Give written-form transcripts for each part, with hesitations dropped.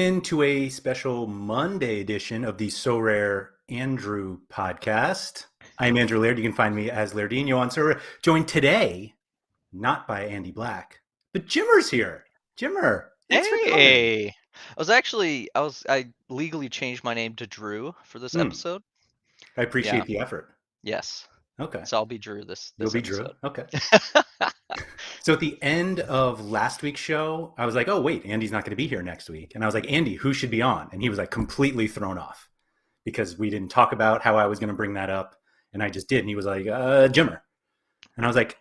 Into a special Monday edition of the SorareAndrew podcast. I'm Andrew Laird. You can find me as Lairdinho on Sorare. Joined today, not by Andy Black, but Jimmer's here. Jimmer, thanks for coming. Hey, I legally changed my name to Drew for this episode. I Yeah, appreciate the effort. yes. Okay. So I'll be Drew You'll this be Drew. episode. Okay. So at the end of last week's show, I was like, oh, wait, Andy's not going to be here next week. And I was like, Andy, who should be on? And he was like completely thrown off because we didn't talk about how I was going to bring that up. And I just did. And he was like, Jimmer. And I was like,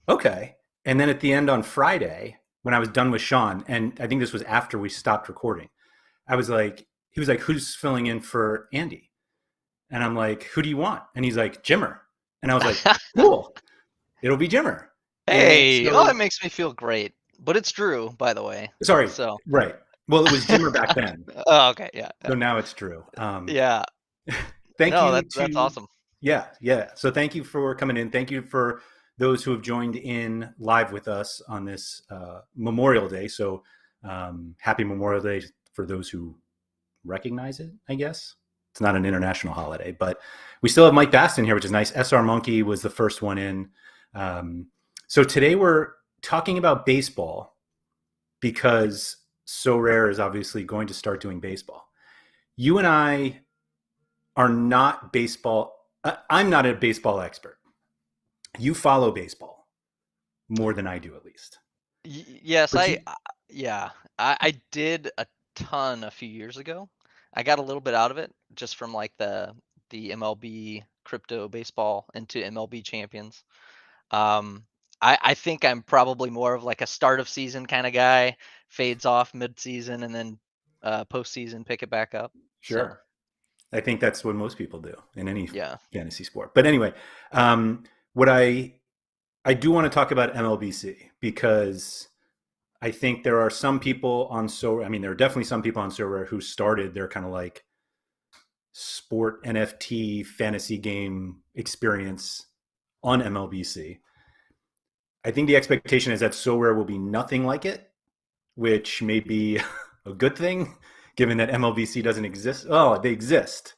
okay. And then at the end on Friday, when I was done with Sean, and I think this was after we stopped recording, I was like, he was like, who's filling in for Andy? And I'm like, who do you want? And he's like, Jimmer. And I was like, cool, it'll be Jimmer. And Hey, oh, that so, makes me feel great. But it's Drew, by the way. sorry, So, right. Well, it was Jimmer back then. oh, okay, yeah, So now it's Drew. yeah. Thank No, you that's to, awesome. yeah. So thank you for coming in. Thank you for those who have joined in live with us on this Memorial Day. So happy Memorial Day for those who recognize it, I guess. It's not an international holiday, but we still have Mike Baston here, which is nice. SR Monkey was the first one in. So today we're talking about baseball because Sorare is obviously going to start doing baseball. You and I are not baseball. I'm not a baseball expert. You follow baseball more than I do, at least. Yes, But you, yeah, I did a ton a few years ago. I got a little bit out of it just from like the MLB crypto baseball into MLB champions. Um, I think I'm probably more of like a start of season kind of guy, fades off mid season and then postseason pick it back up. So sure. I think that's what most people do in any yeah. fantasy sport. But anyway, um, what I do want to talk about MLBC because I think there are some people on I mean, there are definitely some people on Sorare who started their kind of like sport NFT fantasy game experience on MLBC. I think the expectation is that Sorare will be nothing like it, which may be a good thing, given that MLBC doesn't exist. Oh, they exist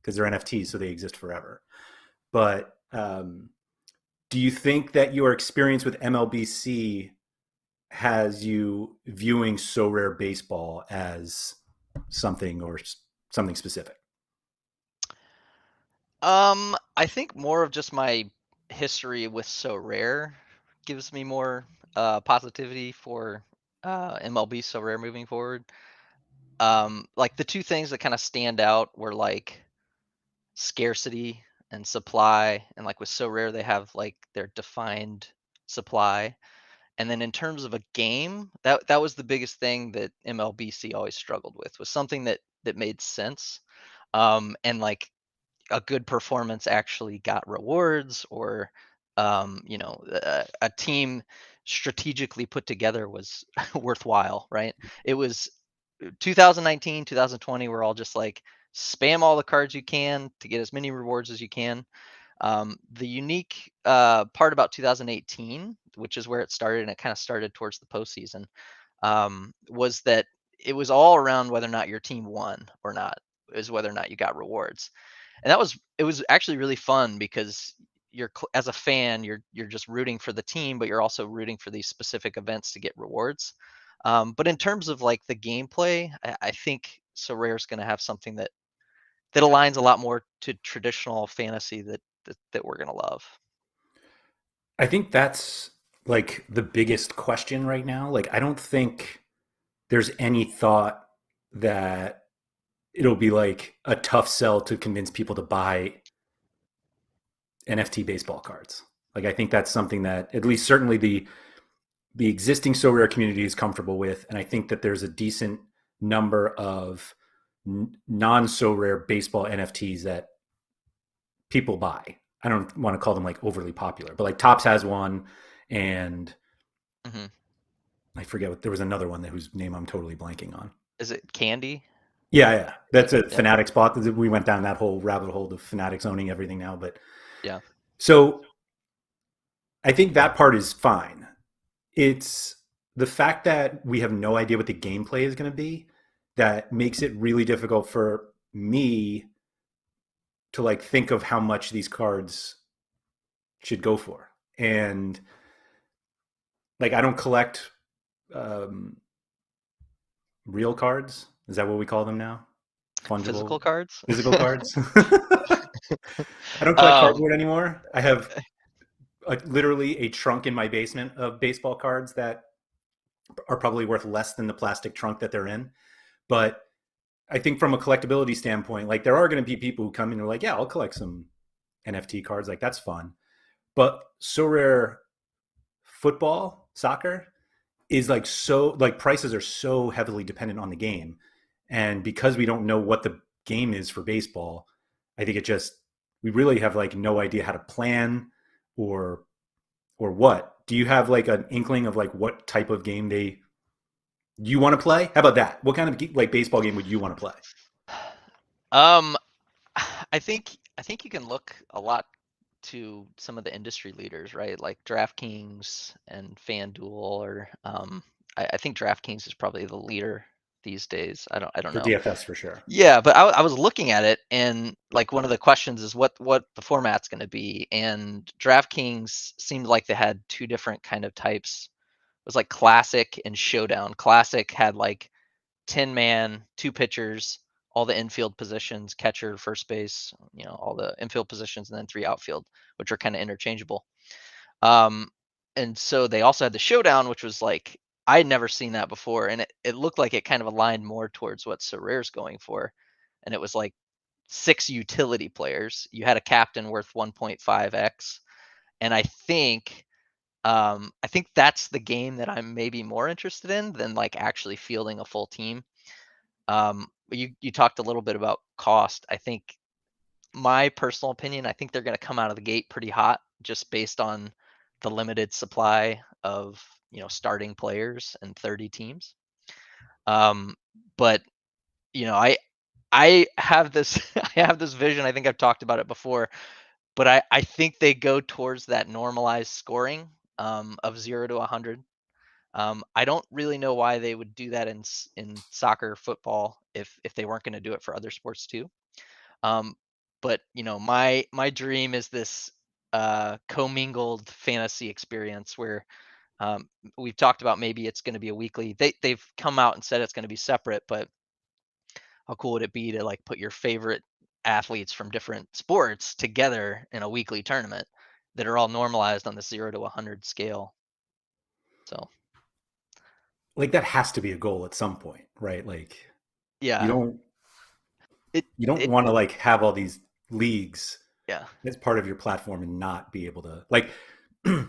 because they're NFTs, so they exist forever. But do you think that your experience with MLBC has you viewing Sorare baseball as something or something specific? I think more of just my history with So Rare gives me more positivity for MLB So Rare moving forward. Like the two things that kind of stand out were like scarcity and supply, and like with So Rare they have like their defined supply. And then in terms of a game, that was the biggest thing that MLBC always struggled with, was something that made sense. And like a good performance actually got rewards, or a team strategically put together was worthwhile, right? It was 2019, 2020, we're all just like spam all the cards you can to get as many rewards as you can. The unique part about 2018, which is where it started, and it kind of started towards the postseason, was that it was all around whether or not your team won or not, is whether or not you got rewards. And it was actually really fun because as a fan, you're just rooting for the team, but you're also rooting for these specific events to get rewards. But in terms of like the gameplay, I think Sorare's going to have something that aligns a lot more to traditional fantasy that we're going to love. I think that's like the biggest question right now. Like, I don't think there's any thought that it'll be like a tough sell to convince people to buy NFT baseball cards. Like, I think that's something that at least certainly the existing Sorare community is comfortable with, and I think that there's a decent number of non-Sorare baseball NFTs that people buy. I don't want to call them like overly popular, but like Tops has one, and Hmm. I forget what there was another one that whose name I'm totally blanking on. Is it Candy? Yeah, Yeah, that's a yeah, Fanatics bot. We went down that whole rabbit hole of Fanatics owning everything now, but yeah. so I think that part is fine. It's the fact that we have no idea what the gameplay is going to be that makes it really difficult for me to like think of how much these cards should go for. And like I don't collect um, real cards. Is that what we call them now? Fungible Physical cards. physical cards. I don't collect um, cardboard anymore. I have literally a trunk in my basement of baseball cards that are probably worth less than the plastic trunk that they're in. But I think from a collectability standpoint, like there are going to be people who come in and are like, yeah, I'll collect some NFT cards. Like that's fun. But Sorare football, soccer is like so like prices are so heavily dependent on the game. And because we don't know what the game is for baseball, I think it just we really have like no idea how to plan or or what. Do you have like an inkling of like what type of game they you want to play? How about that? What kind of like baseball game would you want to play? um, I think you can look a lot to some of the industry leaders, right? Like DraftKings and FanDuel, or I think DraftKings is probably the leader these days. I don't For know. DFS for sure. Yeah, but I was looking at it, and like one of the questions is what the format's going to be, and DraftKings seemed like they had two different kind of types. It was like Classic and Showdown. Classic had like 10-man, two pitchers, all the infield positions, catcher, first base, all the infield positions, and then three outfield, which are kind of interchangeable. Um, and so they also had the Showdown, which was like I had never seen that before, and it looked like it kind of aligned more towards what Sorare's going for, and it was like six utility players. You had a captain worth 1.5x, and I think that's the game that I'm maybe more interested in than like actually fielding a full team. You talked a little bit about cost. I think my personal opinion, I think they're going to come out of the gate pretty hot just based on the limited supply of starting players and 30 teams. Um, but I have this I have this vision. I think I've talked about it before, but I think they go towards that normalized scoring of 0 to 100. I don't really know why they would do that in soccer, football, if they weren't going to do it for other sports too. Um, but my dream is this commingled fantasy experience where we've talked about maybe it's going to be a weekly. They've come out and said it's going to be separate, but how cool would it be to like put your favorite athletes from different sports together in a weekly tournament that are all normalized on the 0 to 100 scale? So Like that has to be a goal at some point, right? Like you yeah, don't it you don't it want to like have all these leagues yeah. as part of your platform and not be able to like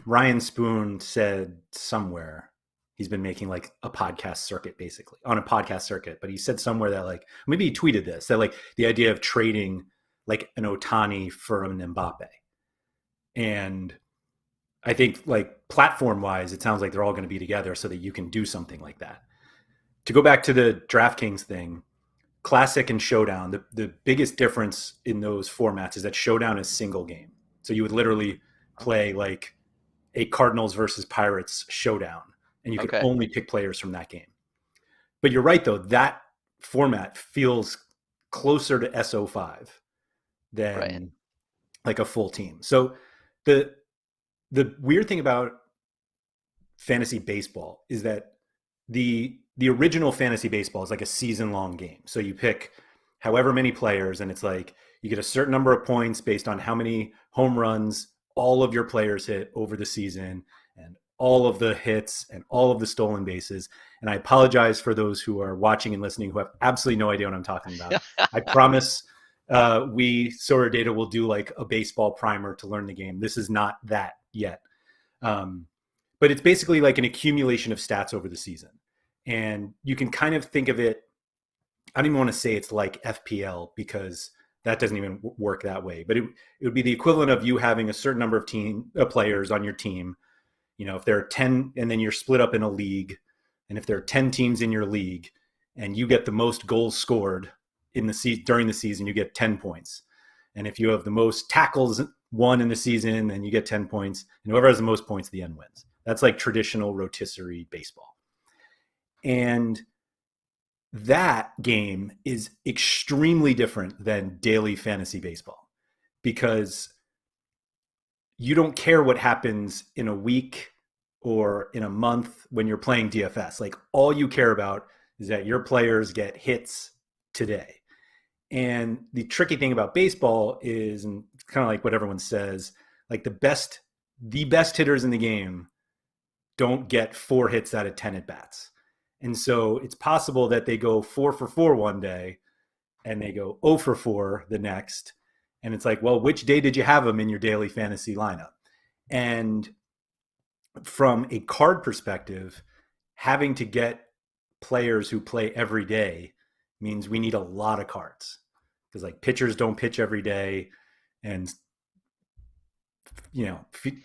Ryan Spoon said somewhere he's been making like a podcast circuit basically on a podcast circuit, but he said somewhere that like maybe he tweeted this that like the idea of trading like an Otani for an Mbappe. And I think like platform wise, it sounds like they're all going to be together so that you can do something like that. To go back to the DraftKings thing, Classic and Showdown, the biggest difference in those formats is that Showdown is single game. So you would literally play like a Cardinals versus Pirates showdown, and you could Okay. only pick players from that game. But you're right, though, that format feels closer to SO5 Right. than like a full team. So the the weird thing about fantasy baseball is that the original fantasy baseball is like a season long game. So you pick however many players, and it's like you get a certain number of points based on how many home runs all of your players hit over the season, and all of the hits and all of the stolen bases. And I apologize for those who are watching and listening who have absolutely no idea what I'm talking about. I promise we Sora Data will do like a baseball primer to learn the game. This is not that yet. Um, but it's basically like an accumulation of stats over the season. And you can kind of think of it, I don't even want to say it's like FPL because that doesn't even work that way. But it would be the equivalent of you having a certain number of players on your team. You know, if there are 10 and then you're split up in a league, and if there are 10 teams in your league and you get the most goals scored in the during the season, you get 10 points. And if you have the most tackles won in the season, then you get 10 points. And whoever has the most points, the end wins. That's like traditional rotisserie baseball. And that game is extremely different than daily fantasy baseball because you don't care what happens in a week or in a month when you're playing DFS. Like all you care about is that your players get hits today. And the tricky thing about baseball is, and it's kind of like what everyone says, like the best hitters in the game don't get 4 hits out of 10 at bats. And so it's possible that they go 4 for 4 one day and they go 0 for 4 the next. And it's like, well, which day did you have them in your daily fantasy lineup? And from a card perspective, having to get players who play every day means we need a lot of cards because like pitchers don't pitch every day, and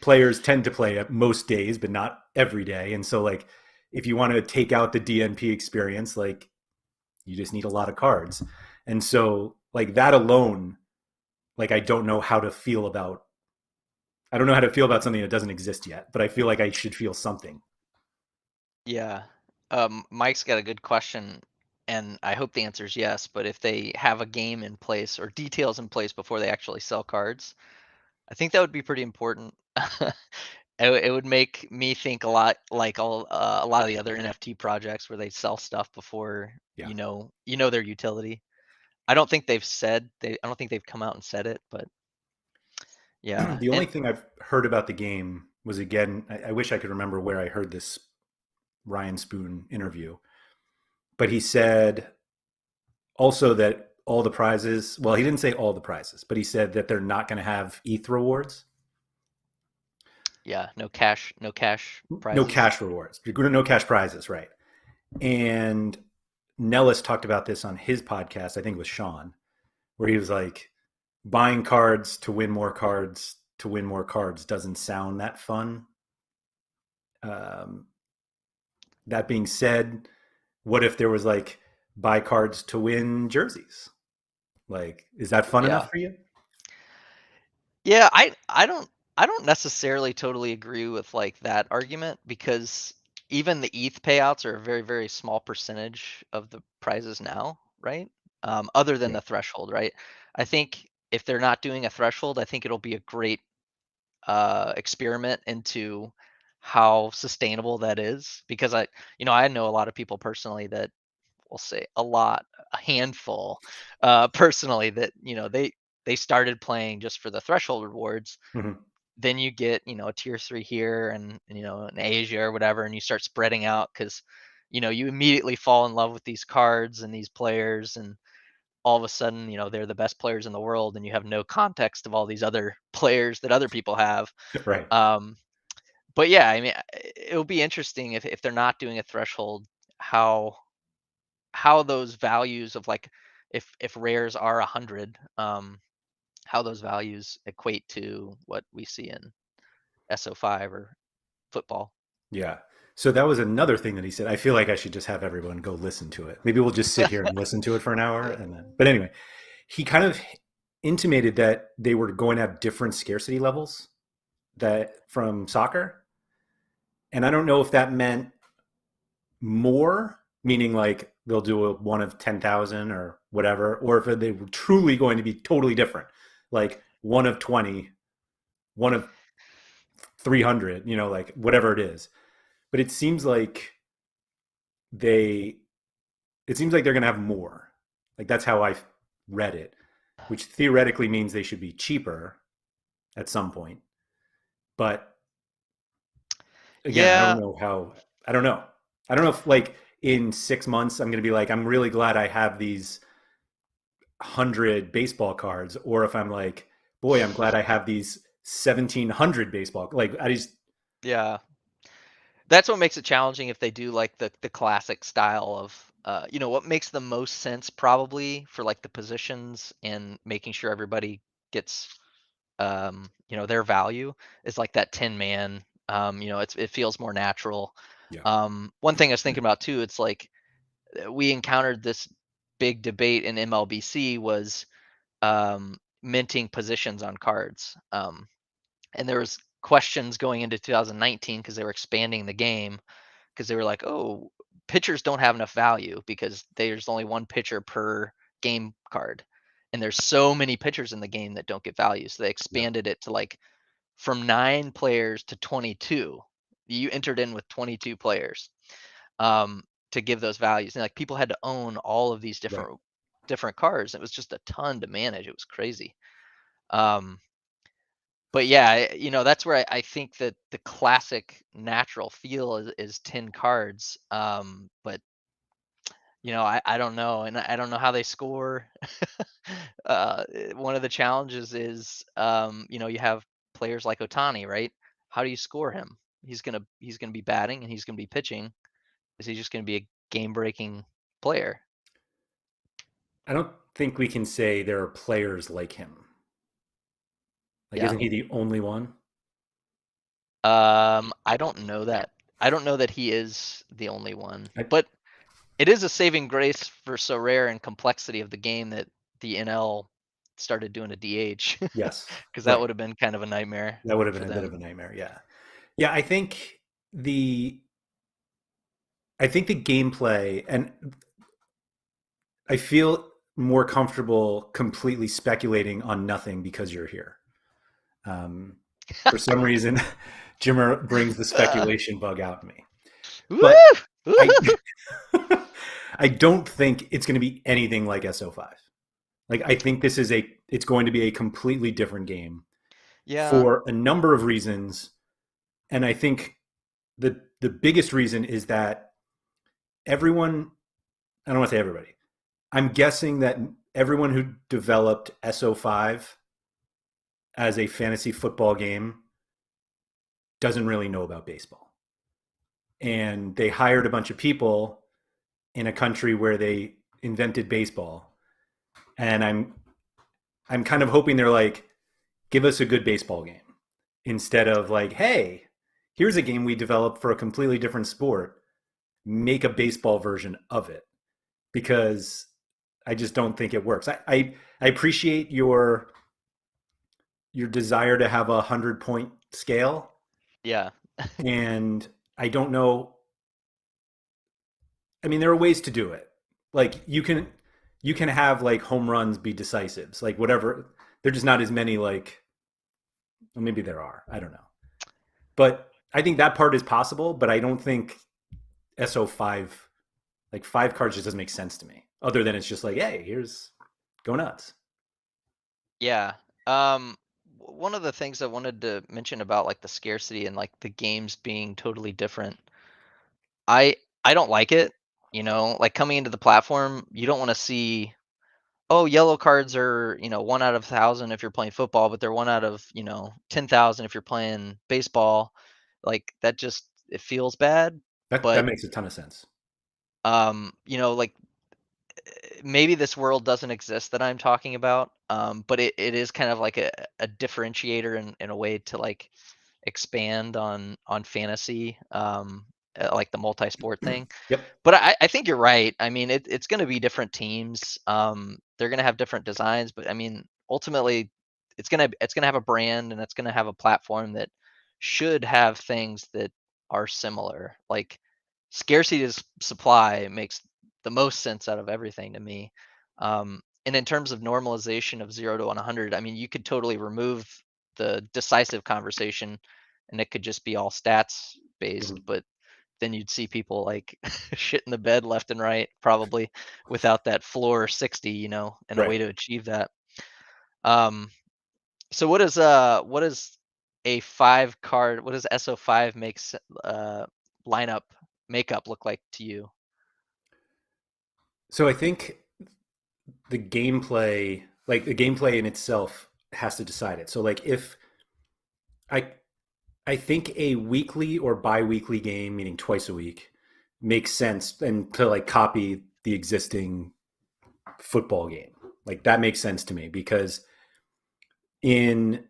players tend to play most days but not every day. And so like if you want to take out the DNP experience, like you just need a lot of cards. And so like that alone, like I don't know how to feel about something that doesn't exist yet, but I feel like I should feel something. Yeah. Mike's got a good question, and I hope the answer is yes. But if they have a game in place or details in place before they actually sell cards, I think that would be pretty important. It would make me think a lot like a lot of the other NFT projects where they sell stuff before Yeah. their utility. I don't think they've come out and said it, but yeah. The only And thing I've heard about the game was, again, I wish I could remember where I heard this Ryan Spoon interview, but he said also that all the prizes, well, he didn't say all the prizes, but he said that they're not going to have ETH rewards. yeah, no cash No prizes. cash rewards. No cash prizes, right? And Nellis talked about this on his podcast, I think it was Sean, where he was like, buying cards to win more cards to win more cards doesn't sound that fun. Um, that being said, what if there was like buy cards to win jerseys? Like, is that fun Yeah. enough for you? Yeah, I don't necessarily totally agree with like that argument because even the ETH payouts are a very, very small percentage of the prizes now, right? Other than Yeah. the threshold, right? I think if they're not doing a threshold, I think it'll be a great experiment into how sustainable that is because I know a lot of people personally that will say a handful, personally that they started playing just for the threshold rewards. Mm-hmm. Then you get a tier 3 here and in Asia or whatever, and you start spreading out because you immediately fall in love with these cards and these players, and all of a sudden they're the best players in the world, and you have no context of all these other players that other people have. Right. um, but yeah, I mean, it'll be interesting if they're not doing a threshold, how those values of like if rares are 100, how those values equate to what we see in SO5 or football. Yeah. So that was another thing that he said. I feel like I should just have everyone go listen to it. Maybe we'll just sit here and listen to it for an hour and then. But anyway, he kind of intimated that they were going to have different scarcity levels that from soccer. And I don't know if that meant more, meaning like they'll do a one of 10,000 or whatever, or if they were truly going to be totally different, like one of 20, one of 300, like whatever it is. But they, it seems like they're going to have more. Like that's how I read it, which theoretically means they should be cheaper at some point. But again, Yeah, I don't know. I don't know if like in 6 months I'm going to be like, I'm really glad I have these 100 baseball cards, or if I'm like, boy, I'm glad I have these 1,700 baseball. Like I just, yeah. That's what makes it challenging if they do like the classic style of what makes the most sense probably for like the positions and making sure everybody gets their value is like that 10 man. It feels more natural. yeah, One thing I was thinking about too, it's like we encountered this big debate in MLBC was minting positions on cards. And there was questions going into 2019 because they were expanding the game because they were like, oh, pitchers don't have enough value because there's only one pitcher per game card, and there's so many pitchers in the game that don't get value. So they Yeah. expanded it to like from 9 players to 22. You entered in with 22 players um, to give those values, and like people had to own all of these Right. different cards. It was just a ton to manage. It was crazy. Um, but yeah, that's where I think that the classic natural feel is 10 cards. But I don't know, and I don't know how they score. One of the challenges is, you have players like Otani, right? How do you score him? He's gonna be batting and he's gonna be pitching. Is he just gonna be a game-breaking player? I don't think we can say there are players like him. Like, Yeah. isn't he the only one? I don't know that. I don't know that he is the only one, I, but it is a saving grace for Sorare and complexity of the game that the NL started doing a DH yes. because that Right. would have been kind of a nightmare That would have been for a bit of them. a nightmare. Yeah. Yeah. The, I think the gameplay, and I feel more comfortable completely speculating on nothing because you're here. For some reason, Jimmer brings the speculation bug out in me. Woo! But Woo! I I don't think it's going to be anything like SO5. Like I think it's going to be a completely different game Yeah, for a number of reasons, and I think the biggest reason is that everyone, I don't want to say everybody. I'm guessing that everyone who developed SO5 as a fantasy football game doesn't really know about baseball. And they hired a bunch of people in a country where they invented baseball. And I'm kind of hoping they're like, give us a good baseball game instead of like, hey, here's a game we developed for a completely different sport. Make a baseball version of it because I just don't think it works. I appreciate your desire to have 100-point scale, yeah, and I don't know. I mean, there are ways to do it. Like you can have like home runs be decisives, like whatever. They're just not as many. Like, well, maybe there are. I don't know. But I think that part is possible. But I don't think SO5, like 5 cards, just doesn't make sense to me. Other than it's just like, hey, here's go nuts. yeah. One of the things I wanted to mention about like the scarcity and like the games being totally different, I I don't like it. Like coming into the platform, you don't want to see, oh, yellow cards are, 1 out of 1,000 if you're playing football, but they're 1 out of 10,000 if you're playing baseball. Like that just it feels bad. That But makes a ton of sense. like maybe this world doesn't exist that I'm talking about. But it is kind of like a differentiator in a way to like expand on fantasy, like the multi-sport thing. Yep. But I think you're right. I mean, it's going to be different teams. They're going to have different designs, but I mean, ultimately, it's gonna have a brand and it's gonna have a platform that should have things that are similar. Like scarcity to supply makes the most sense out of everything to me. And in terms of normalization of 0 to 100, I mean, you could totally remove the decisive conversation, and it could just be all stats based. Mhm. But then you'd see people like shit in the bed left and right, probably without that floor 60, and a way Right. to achieve that. So what is a 5 card, what does SO5 makes lineup makeup look like to you? So I think the gameplay in itself has to decide it. So like if I I think a weekly or bi-weekly game, meaning twice a week, makes sense and to like copy the existing football game. Like that makes sense to me because in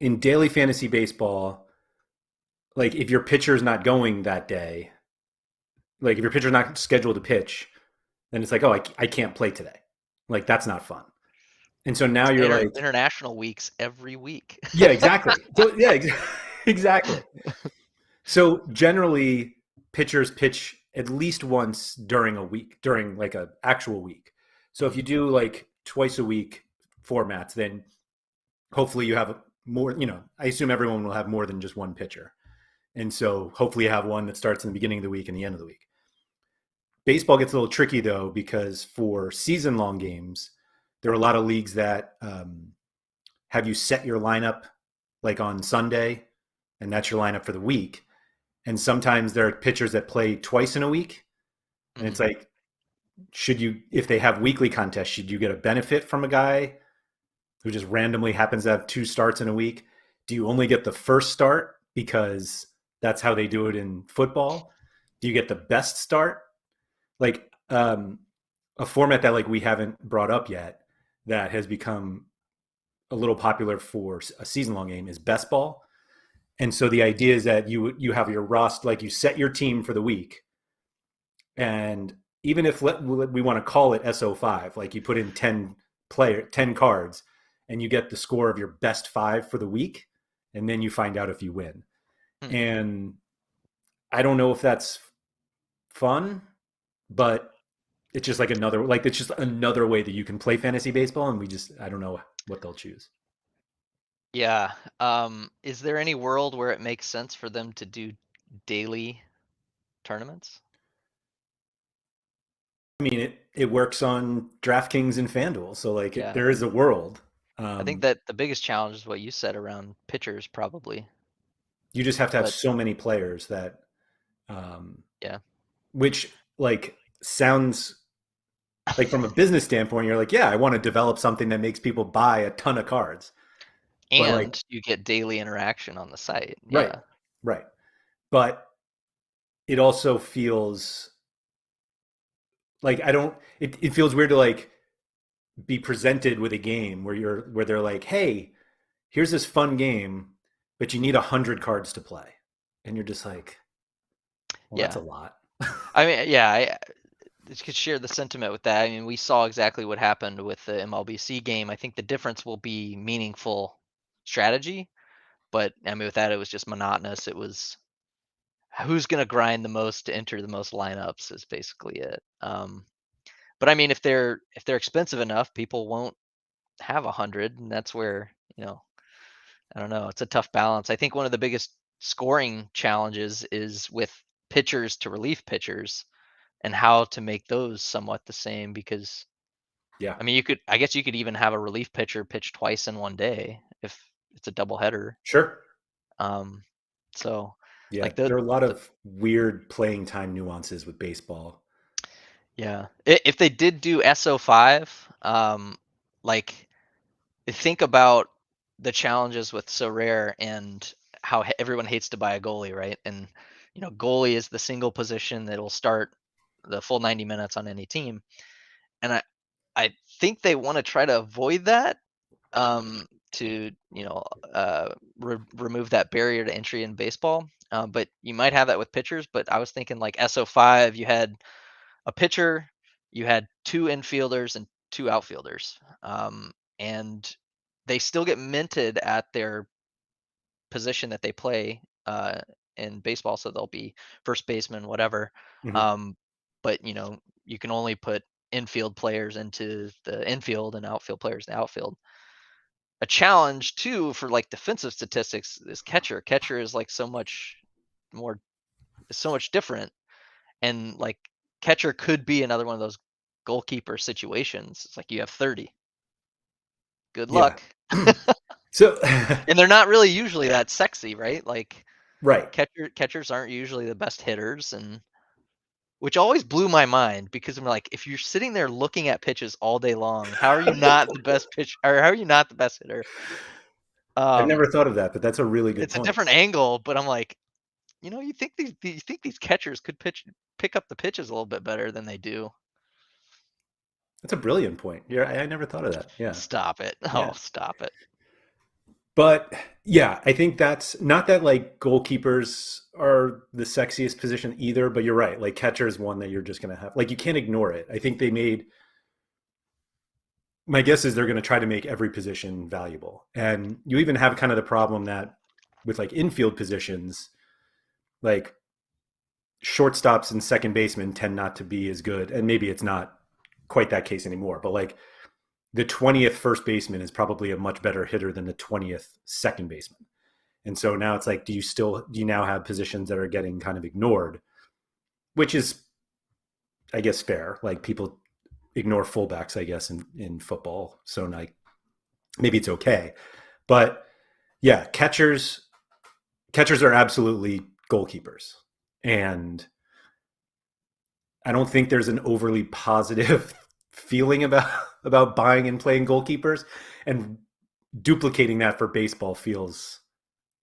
in daily fantasy baseball, like if your pitcher's not going that day, like if your pitcher's not scheduled to pitch, then it's like, oh, I can't play today. Like that's not fun. And so now you're like, International weeks every week. yeah, exactly. So yeah, exactly. So generally, pitchers pitch at least once during a week, during like a actual week. So if you Mhm. do like twice a week formats, then hopefully you have more, I assume everyone will have more than just one pitcher. And so hopefully you have one that starts in the beginning of the week and the end of the week. Baseball gets a little tricky though, because for season long games, there are a lot of leagues that have you set your lineup like on Sunday, and that's your lineup for the week. And sometimes there are pitchers that play twice in a week. And Mhm. it's like, should you, if they have weekly contests, should you get a benefit from a guy who just randomly happens to have two starts in a week? Do you only get the first start because that's how they do it in football? Do you get the best start? Like a format that like we haven't brought up yet that has become a little popular for a season long game is best ball. And so the idea is that you have your roster, like you set your team for the week, and even if we want to call it SO5, like you put in 10 cards, and you get the score of your best 5 for the week, and then you find out if you win. Hmm. And I don't know if that's fun, but it's just another way that you can play fantasy baseball, and I don't know what they'll choose. Yeah. Is there any world where it makes sense for them to do daily tournaments? I mean, it works on DraftKings and FanDuel, so like Yeah. there is a world. I think Um, that the biggest challenge is what you said around pitchers, probably. you just have to have But so many players that, um, yeah. which like sounds like from a business standpoint, you're like, yeah, I want to develop something that makes people buy a ton of cards. But like, And you get daily interaction on the site. right, Yeah. right. But it also feels like I don't. It feels weird to like be presented with a game where they're like, hey, here's this fun game, but you need 100 cards to play, and you're just like, well, that's Yeah. a lot. I mean, yeah, I could share the sentiment with that. I mean, we saw exactly what happened with the MLBC game. I think the difference will be meaningful strategy, but I mean, with that, it was just monotonous. It was who's going to grind the most to enter the most lineups is basically it. But I mean, if they're expensive enough, people won't have 100, and that's where I don't know. It's a tough balance. I think one of the biggest scoring challenges is with pitchers to relief pitchers and how to make those somewhat the same because Yeah, I mean, I guess you could even have a relief pitcher pitch twice in one day if it's a doubleheader. sure. Um, so Yeah, like there are a lot the of weird playing time nuances with baseball. yeah, if they did do SO5, like think about the challenges with Sorare and how everyone hates to buy a goalie, right? And goalie is the single position that will start the full 90 minutes on any team. And I think they want to try to avoid that to remove that barrier to entry in baseball. But you might have that with pitchers. But I was thinking like SO5, you had a pitcher, you had two infielders and two outfielders, and they still get minted at their position that they play in baseball. So they'll be first baseman, whatever. Mhm. Um, but you can only put infield players into the infield and outfield players in the outfield. A challenge too for like defensive statistics is catcher. Catcher is like more, so much different, and like catcher could be another one of those goalkeeper situations. It's like you have 30. Good Yeah. luck. So, And they're not really usually that sexy, right? Like right. catchers aren't usually the best hitters, and which always blew my mind because I'm like, if you're sitting there looking at pitches all day long, how are you not the best pitch or how are you not the best hitter? I've Um, never thought of that, but that's a really good it's a point. different angle, but I'm like, you think these catchers could pick up the pitches a little bit better than they do. That's a brilliant point. I never thought of that. Yeah. Stop it. Oh, Yeah. stop it. But yeah, I think that's not that like goalkeepers are the sexiest position either, but you're right. Like catcher is one that you're just going to have, like, you can't ignore it. I think my guess is they're going to try to make every position valuable. And you even have kind of the problem that with like infield positions, like shortstops and second basemen tend not to be as good, and maybe it's not quite that case anymore. But like the 20th first baseman is probably a much better hitter than the 20th second baseman. And so now it's like, do you now have positions that are getting kind of ignored, which is, I guess, fair. Like people ignore fullbacks, I guess, in football. So like maybe it's okay. But yeah, catchers are absolutely goalkeepers. And I don't think there's an overly positive feeling about buying and playing goalkeepers, and duplicating that for baseball feels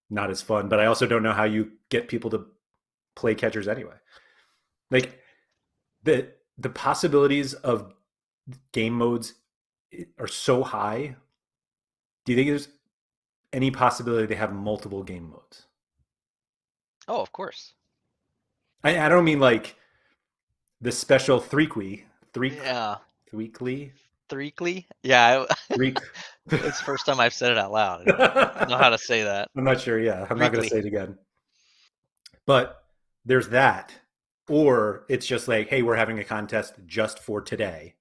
not as fun. But I also don't know how you get people to play catchers anyway. Like the possibilities of game modes are so high. Do you think there's any possibility they have multiple game modes? Oh, of course. I don't mean like the special three Yeah. weekly Threekly? Yeah, three. it's the first time I've said it out loud. I didn't know how I'm to say that. not sure. Yeah, I'm not going to Threekly. say it again. But there's that, or it's just like, hey, we're having a contest just for today.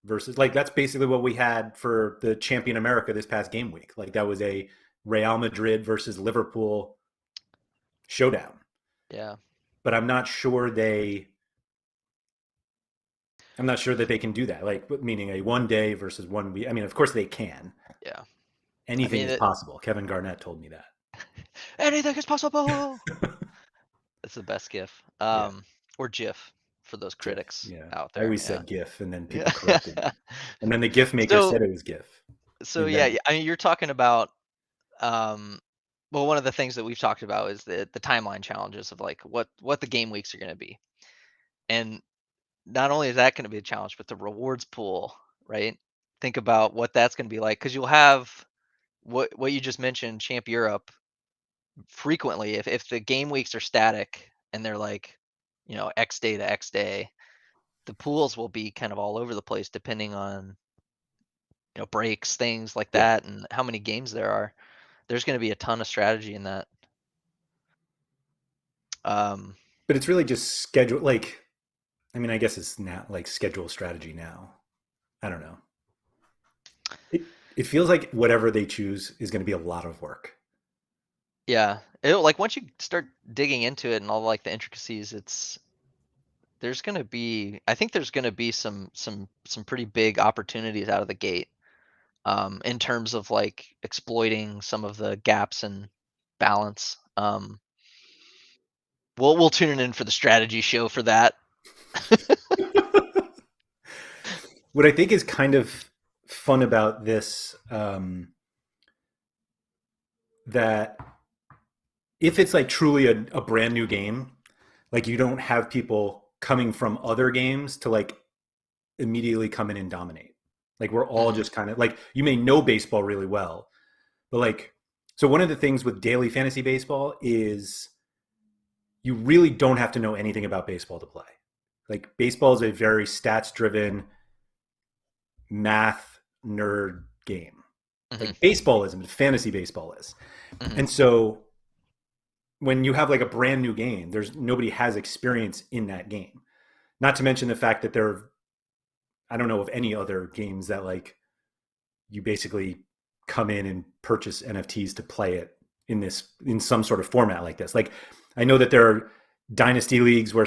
Versus, like, that's basically what we had for the Champion America this past game week. Like that was a Real Madrid versus Liverpool showdown. Yeah. But I'm not sure that they can do that. Like meaning a 1 day versus 1 week. I mean, of course they can. Yeah. I Anything mean, is possible. Kevin Garnett told me that. anything is possible. That's the best GIF. Yeah. Or GIF for those GIF. critics Yeah. out I there. always Yeah. said GIF, and then people corrected Yeah. me. And then the GIF maker So said it was GIF. so yeah, Invented. I mean, you're talking about um well, one of the things that we've talked about is the timeline challenges of like what the game weeks are going to be. And not only is that going to be a challenge, but the rewards pool, right? Think about what that's going to be like because you'll have what you just mentioned, Champ Europe, frequently if the game weeks are static and they're like, X day to X day, the pools will be kind of all over the place depending on, breaks, things like Yeah. that, and how many games there are. There's going to be a ton of strategy in that. Um, But it's really just schedule. Like, I mean, I guess it's not like schedule strategy now. I don't know. It feels like whatever they choose is going to be a lot of work. yeah, like once you start digging into it and all like the intricacies, I think there's going to be some pretty big opportunities out of the gate, in terms of like exploiting some of the gaps in balance. We'll tune in for the strategy show for that. What I think is kind of fun about this, that if it's like truly a brand new game, like you don't have people coming from other games to like immediately come in and dominate. Like we're all Hmm. just kind of like, you may know baseball really well, but like, so one of the things with daily fantasy baseball is you really don't have to know anything about baseball to play. Like baseball is a very stats driven math nerd game. Hmm. Like baseball isn't, fantasy baseball is. Hmm. And so when you have like a brand new game, there's nobody has experience in that game. Not to mention the fact that I don't know of any other games that like you basically come in and purchase NFTs to play it in some sort of format like this. Like I know that there are dynasty leagues where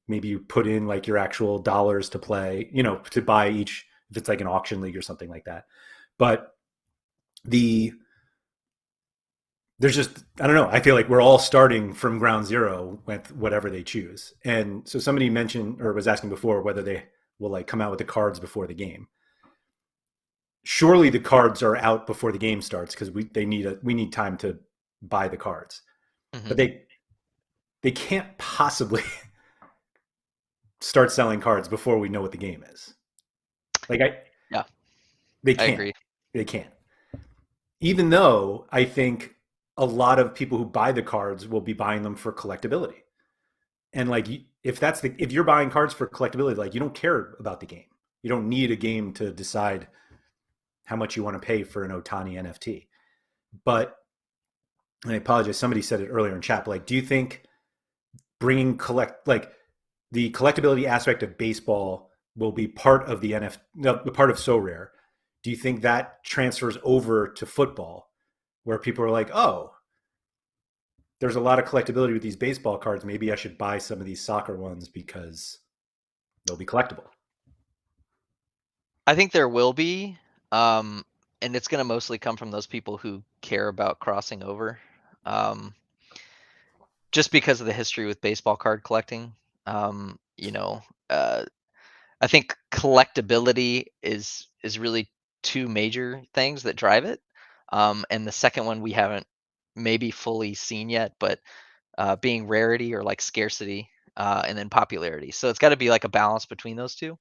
maybe you put in like your actual dollars to play, to buy each, if it's like an auction league or something like that. But the there's just, I don't know, I feel like we're all starting from ground zero with whatever they choose. And so somebody mentioned or was asking before whether they will like come out with the cards before the game. Surely the cards are out before the game starts because we need time to buy the cards. Hmm. But they can't possibly start selling cards before we know what the game is. Like Yeah, they I can't. agree. They can't. Even though I think a lot of people who buy the cards will be buying them for collectability. And like if you're buying cards for collectability, like you don't care about the game. You don't need a game to decide how much you want to pay for an Otani NFT. But and I apologize, somebody said it earlier in chat, but like, do you think bringing the collectability aspect of baseball will be part of the no, the part of Sorare. Do you think that transfers over to football, where people are like, oh, there's a lot of collectability with these baseball cards. Maybe I should buy some of these soccer ones because they'll be collectible. I think there will be, um, and it's going to mostly come from those people who care about crossing over, um, just because of the history with baseball card collecting. You know, I think collectability is really two major things that drive it, and the second one we haven't maybe fully seen yet, but being rarity or like scarcity, and then popularity. So it's got to be like a balance between those two.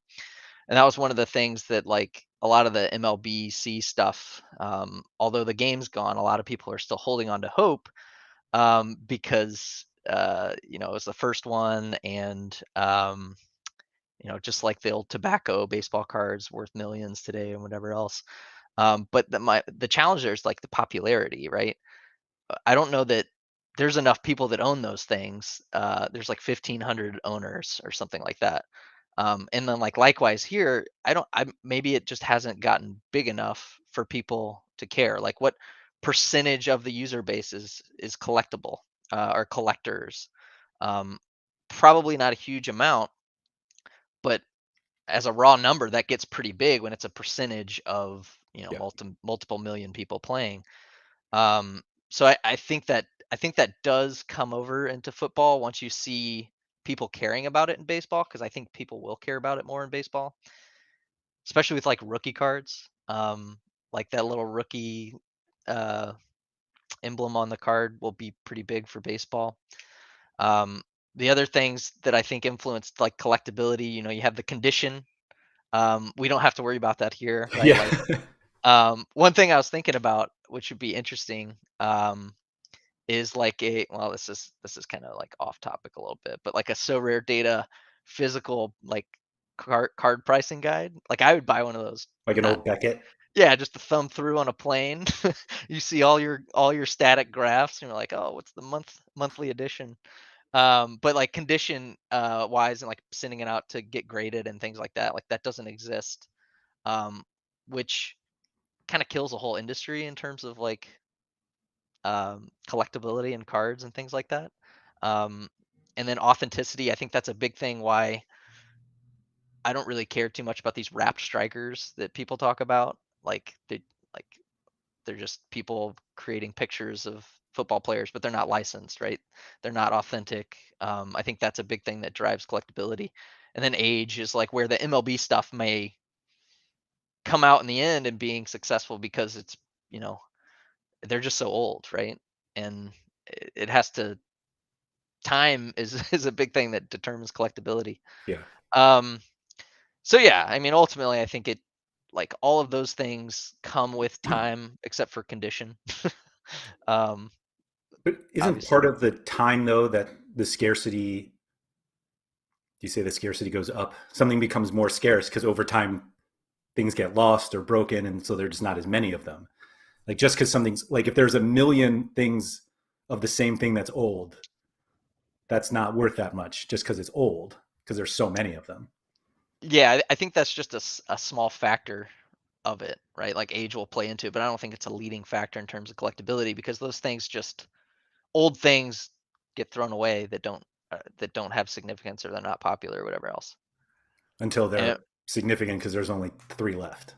And that was one of the things that like a lot of the MLBC stuff, although the game's gone, a lot of people are still holding on to hope, because it was the first one, and just like the old tobacco baseball cards worth millions today and whatever else. But the challenge there is like the popularity, right? I don't know that there's enough people that own those things. There's like 1,500 owners or something like that. And then like likewise here, maybe it just hasn't gotten big enough for people to care. Like what percentage of the user base is collectible, or collectors? Um, Probably not a huge amount, but as a raw number, that gets pretty big when it's a percentage of Yeah. multiple million people playing. Um, so I think that does come over into football once you see people caring about it in baseball, because I think people will care about it more in baseball, especially with like rookie cards. Like that little rookie uh, emblem on the card will be pretty big for baseball. Um, the other things that I think influenced like collectability, you have the condition. We don't have to worry about that here, right? Yeah. Like, one thing I was thinking about, which would be interesting, is like this is kind of like off topic a little bit, but like a so rare data physical like card pricing guide. Like I would buy one of those. Like an Not old Beckett. Yeah, just a thumb through on a plane. You see all your static graphs, and you're like, oh, what's the monthly edition? But like condition wise, and like sending it out to get graded and things like that, like that doesn't exist. Um, which kind of kills a whole industry in terms of like collectability and cards and things like that. Um, and then authenticity, I think that's a big thing why I don't really care too much about these wrapped strikers that people talk about. Like they're just people creating pictures of football players, but they're not licensed, right? They're not authentic. I think that's a big thing that drives collectability. And then age is like where the MLB stuff may come out in the end and being successful because it's you know they're just so old, right? And it has to time is is a big thing that determines collectability. Yeah. Um, so yeah, I mean, ultimately, I think it like all of those things come with time, except for condition. um, But isn't part Obviously, of the time though that the scarcity, you say the scarcity goes up, something becomes more scarce because over time things get lost or broken, and so there's just not as many of them. Like just because something's like if there's a million things of the same thing that's old, that's not worth that much just because it's old because there's so many of them. yeah, I think that's just a small factor of it, right? Like age will play into it, but I don't think it's a leading factor in terms of collectability because those things just old things get thrown away that don't have significance or they're not popular or whatever else. Until And they're significant because there's only three left.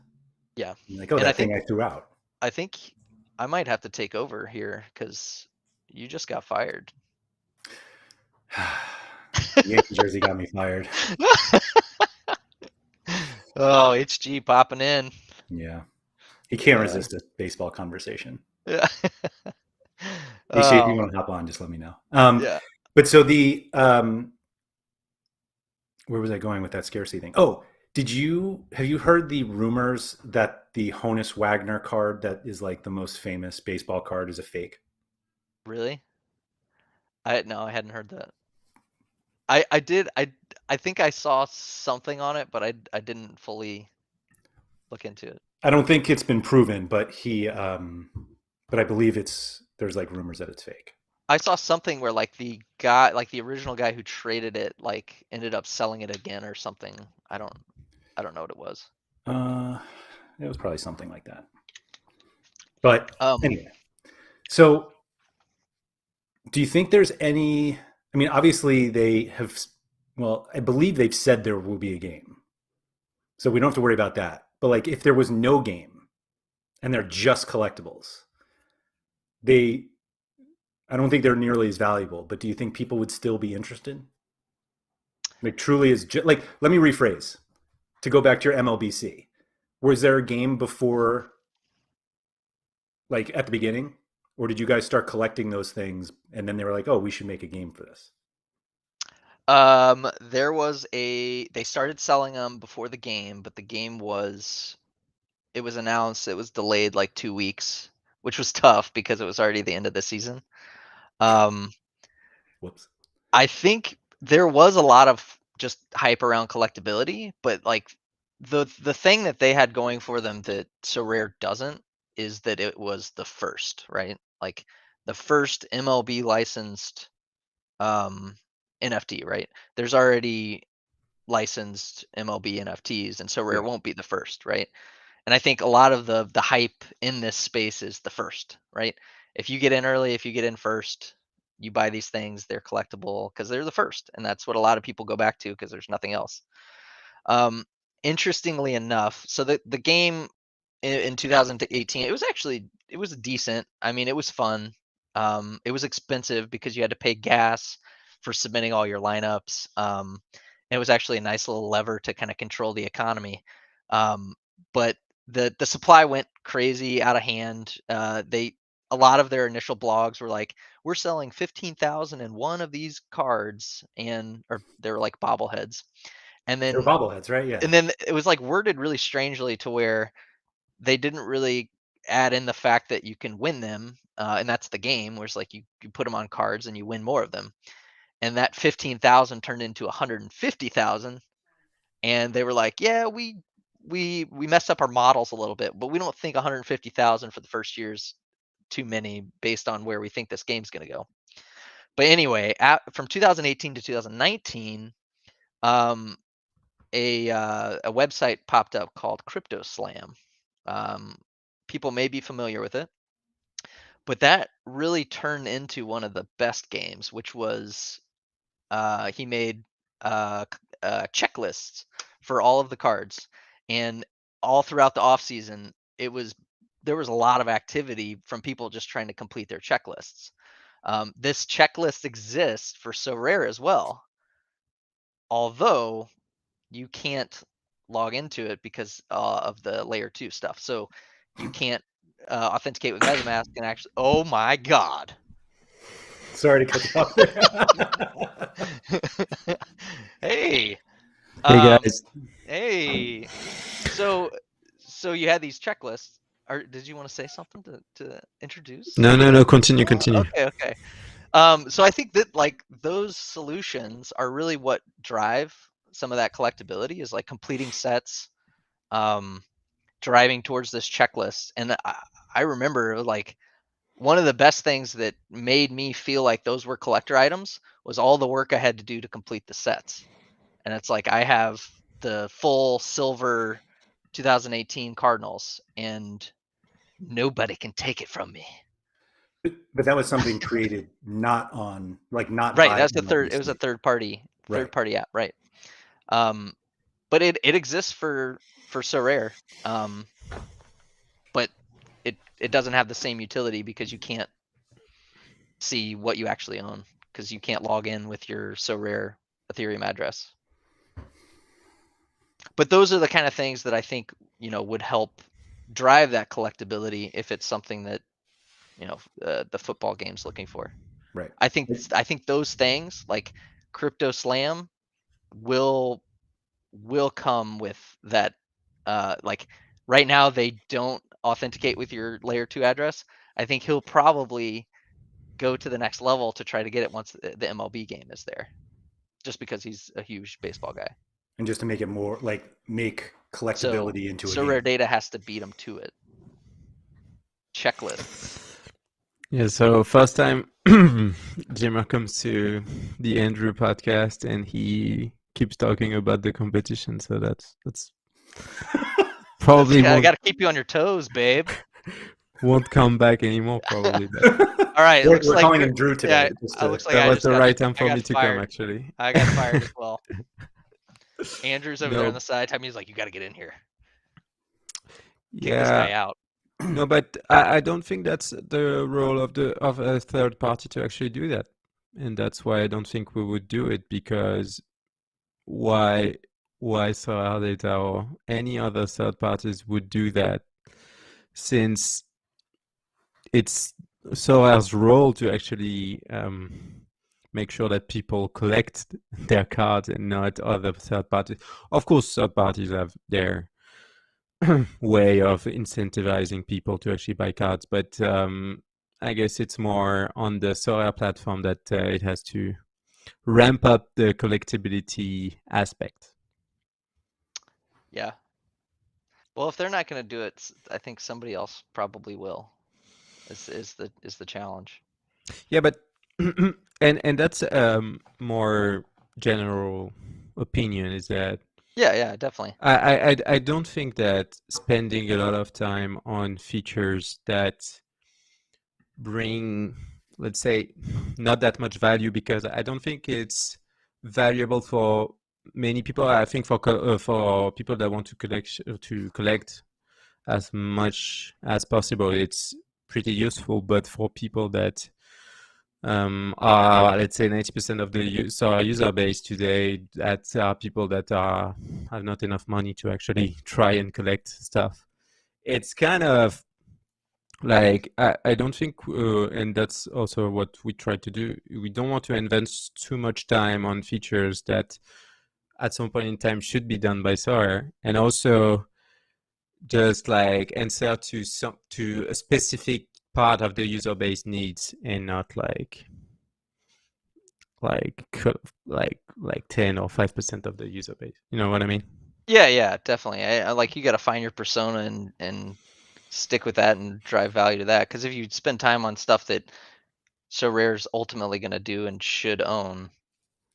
yeah, You're like, oh, and that thing I threw out. I think I might have to take over here because you just got fired. Yankee jersey got me fired. Oh, HG popping in. Yeah. He can't Uh, resist a baseball conversation. yeah. AC, if you Oh, want to hop on, just let me know. yeah. But so the where was I going with that scarcity thing? Oh, have you heard the rumors that the Honus Wagner card that is like the most famous baseball card is a fake? Really? No, I hadn't heard that. I did I think I saw something on it, but I didn't fully look into it. I don't think it's been proven, but but I believe there's like rumors that it's fake. I saw something where like the guy, like the original guy who traded it, like ended up selling it again or something. I don't know what it was. Uh, it was probably something like that. But Um, anyway, so do you think there's any? I mean, obviously they have. Well, I believe they've said there will be a game, so we don't have to worry about that. But like, if there was no game and they're just collectibles, they I don't think they're nearly as valuable. But do you think people would still be interested? Like, truly is like. Let me rephrase to go back to your MLBC. Was there a game before, like at the beginning, or did you guys start collecting those things and then they were like, "Oh, we should make a game for this"? there was they started selling them before the game, but the game it was announced it was delayed like 2 weeks, which was tough because it was already the end of the season. Um, Whoops. I think there was a lot of just hype around collectibility, but like the thing that they had going for them that Sorare doesn't is that it was the first, right? Like the first MLB licensed um NFT, right? There's already licensed MLB NFTs, and Sorare Yeah. won't be the first, right? And I think a lot of the hype in this space is the first, right? If you get in early, if you get in first, you buy these things, they're collectible because they're the first, and that's what a lot of people go back to because there's nothing else. Um, Interestingly enough, so the game in 2018, it was decent. I mean, it was fun. It was expensive because you had to pay gas for submitting all your lineups. It was actually a nice little lever to kind of control the economy. But the supply went crazy out of hand. They A lot of their initial blogs were like, "We're selling 15,001 of these cards," and or they were like bobbleheads. And They're then bobbleheads, right? Yeah. it was like worded really strangely to where they didn't really add in the fact that you can win them, and that's the game, where it's like you put them on cards and you win more of them. And that 15,000 turned into 150,000, and they were like, "Yeah, we messed up our models a little bit, but we don't think 150,000 for the first year's too many based on where we think this game's going to go." But anyway, from 2018 to 2019, um, a website popped up called Crypto Slam. Um, People may be familiar with it, but that really turned into one of the best games, which was he made checklists for all of the cards, and all throughout the off season, there was a lot of activity from people just trying to complete their checklists. This checklist exists for Sorare as well, although you can't log into it because of the layer 2 stuff. So you can't authenticate with MetaMask and actually. Oh my god! Sorry to cut you off there. Hey, Hey um, guys. hey. So you had these checklists. Or did you want to say something to introduce? No, no, no. Continue, continue. Okay, okay. So I think that like those solutions are really what drive some of that collectability is like completing sets, um, driving towards this checklist. And I remember like one of the best things that made me feel like those were collector items was all the work I had to do to complete the sets. And it's like I have the full silver 2018 Cardinals, and nobody can take it from me. But that was something created not on, like, not Right, by that's the third. It was a MLBC. third Right. party app, right? Um, but it exists for Sorare, but it doesn't have the same utility because you can't see what you actually own because you can't log in with your Sorare Ethereum address. But those are the kind of things that I think would help drive that collectability if it's something that the football game's looking for. Right. I think those things like Crypto Slam will come with that. Like right now they don't authenticate with your layer 2 address. I think he'll probably go to the next level to try to get it once the MLB game is there, just because he's a huge baseball guy. And just to make it more like make So collectability into a Rare game. Data has to beat him to it. Checklists. Yeah, so first time Jimmer comes to the Andrew podcast and he keeps talking about the competition, so that's probably I won't got to keep you on your toes, babe. won't come back anymore probably, but All right, it looks we're like calling him Drew today. it looks like that I was just the got right time I for got me to come fired. actually. I got fired as well. Andrew's over there on No, the side. He's like, you got to get in here. Kick this yeah, guy out. no, but I don't think that's the role of a third party to actually do that, and that's why I don't think we would do it because why why Sorare Data or any other third parties would do that since it's Sorare's role to actually make sure that people collect their cards and not other third parties. Of course, third parties have their way of incentivizing people to actually buy cards, but I guess it's more on the Sorare platform that it has to ramp up the collectibility aspect. Yeah. Well, if they're not going to do it, I think somebody else probably will. Is the challenge. Yeah, but and that's more general opinion is that Yeah, definitely. I don't think that spending a lot of time on features that bring, let's say, not that much value because I don't think it's valuable for many people. I think for people that want to collect as much as possible, it's pretty useful. But for people that are, let's say, 90% of the user base today, that are people that have not enough money to actually try and collect stuff. It's kind of like I don't think, and that's also what we try to do. We don't want to invest too much time on features that at some point in time should be done by Sorare, and also just like answer to a specific part of the user base needs, and not like like 10 or 5% of the user base. You know what I mean? Yeah, definitely. I like you got to find your persona and stick with that and drive value to that. Because if you spend time on stuff that Sorare's ultimately going to do and should own,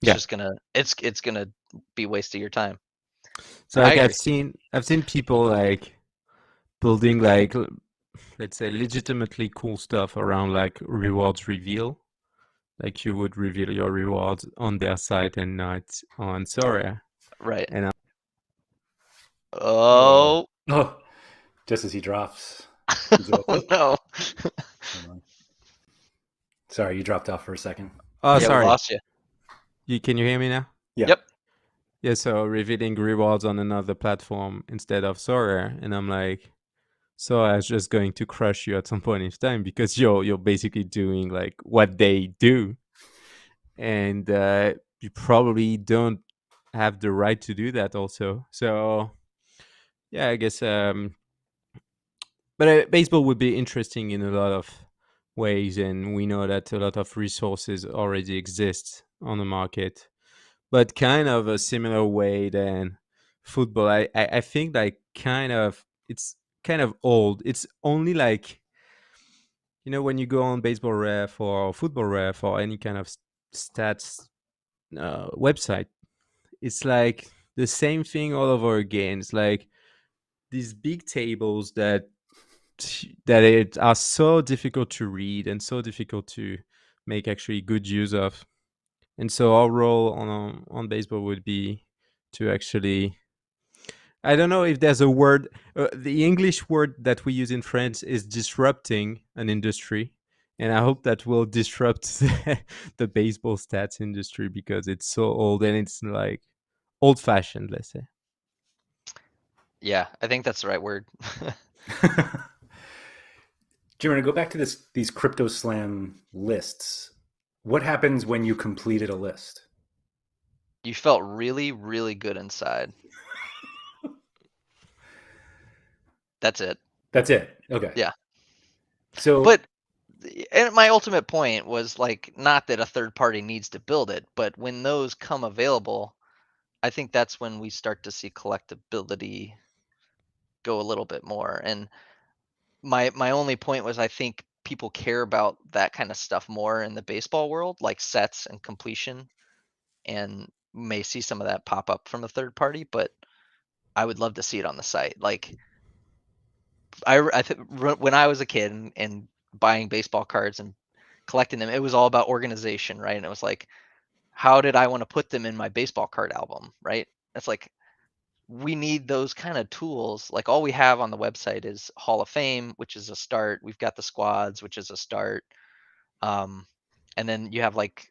it's Yeah. just it's gonna be waste of your time. So I like agree. I've seen people like building like let's say legitimately cool stuff around like rewards reveal. Like you would reveal your rewards on their site and not on Sorare. Right. And Oh, Oh, just as he drops. Is it oh okay? no. Hold on. Sorry, you dropped off for a second. oh, Yeah, we sorry. lost you. Can you hear me now? Yeah. Yep. Yeah. So revealing rewards on another platform instead of Sorare, and I'm like, Sorare is just going to crush you at some point in time because you're basically doing like what they do, and you probably don't have the right to do that also. So yeah, I guess but baseball would be interesting in a lot of ways, and we know that a lot of resources already exist on the market, but kind of a similar way than football. I think like kind of it's kind of old. It's only like when you go on baseball ref or football ref or any kind of stats website, it's like the same thing all over again. It's like these big tables that it are so difficult to read and so difficult to make actually good use of. And so our role on baseball would be to actually, I don't know if there's a word. The English word that we use in France is disrupting an industry, and I hope that will disrupt the baseball stats industry because it's so old and it's like old-fashioned, let's say. Yeah, I think that's the right word. Jimmy, to go back to these Crypto Slam lists, what happens when you completed a list? You felt really, really good inside. That's it. That's it. Okay. Yeah. So, But and my ultimate point was like not that a third party needs to build it, but when those come available, I think that's when we start to see collectability go a little bit more. And my only point was I think people care about that kind of stuff more in the baseball world, like sets and completion, and may see some of that pop up from a third party, but I would love to see it on the site. Like when I was a kid and buying baseball cards and collecting them, it was all about organization, right? And it was like, how did I want to put them in my baseball card album, right? It's like we need those kind of tools. Like all we have on the website is Hall of Fame, which is a start. We've got the squads, which is a start. And then you have like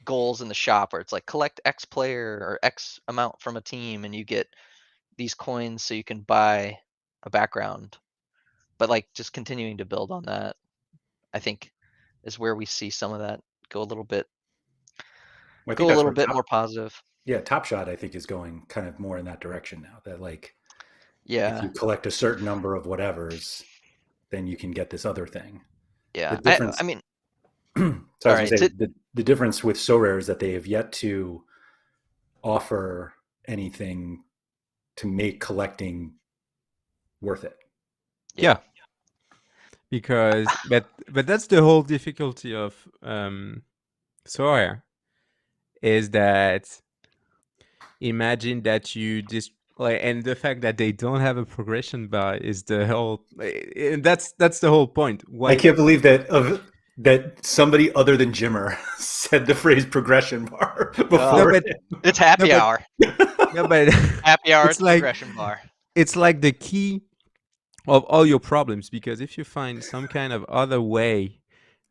goals in the shop where it's like collect X player or X amount from a team, and you get these coins so you can buy a background. But like just continuing to build on that, I think, is where we see some of that go a little bit Well, I think that's where more positive. Top Shot, I think, is going kind of more in that direction now. That like, if Yeah, you collect a certain number of whatevers, then you can get this other thing. The yeah. difference. I mean, So I was all going right. to say the difference with Sorare is that they have yet to offer anything to make collecting worth it. Yeah. Because but that's the whole difficulty of Sorare, is that imagine that you just like, and the fact that they don't have a progression bar is the whole, and that's the whole point. I Why? can't believe that somebody other than Jimmer said the phrase progression bar No, before. but It's happy but hour. no, but Happy hour. it's It's like progression bar. it's like the key of all your problems, because if you find some kind of other way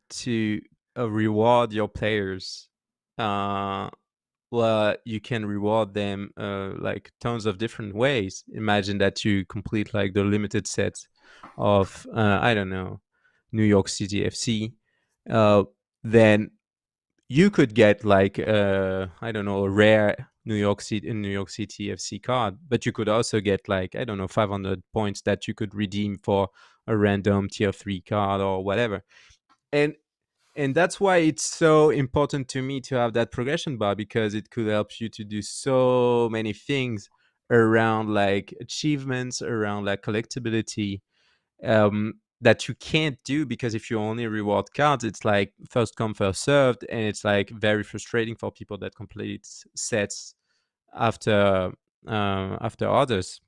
to reward your players, well, you can reward them like tons of different ways. Imagine that you complete like the limited set of I don't know, New York City FC, then you could get like I don't know, a rare New York City FC card, but you could also get like, I don't know, 500 points that you could redeem for a random tier 3 card or whatever. And that's why it's so important to me to have that progression bar, because it could help you to do so many things around like achievements, around like collectibility, that you can't do, because if you only reward cards, it's like first come first served, and it's like very frustrating for people that complete sets after others.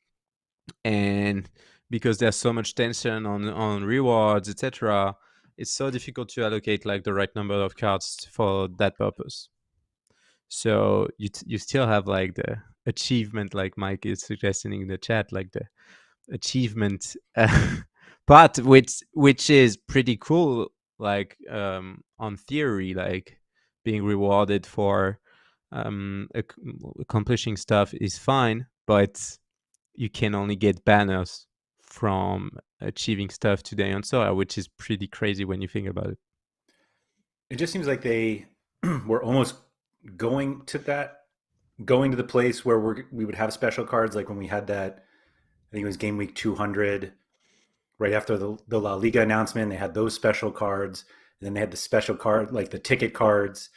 And because there's so much tension on rewards, etc., it's so difficult to allocate like the right number of cards for that purpose. So you still have like the achievement, like Mike is suggesting in the chat, like the achievement part, which is pretty cool, like on theory, like being rewarded for accomplishing stuff is fine, but you can only get banners from achieving stuff today on Sora, which is pretty crazy when you think about it. It just seems like they were almost going to the place where we would have special cards, like when we had that, I think it was game week 200, right after the La Liga announcement. They had those special cards, and then they had the special card, like the ticket cards,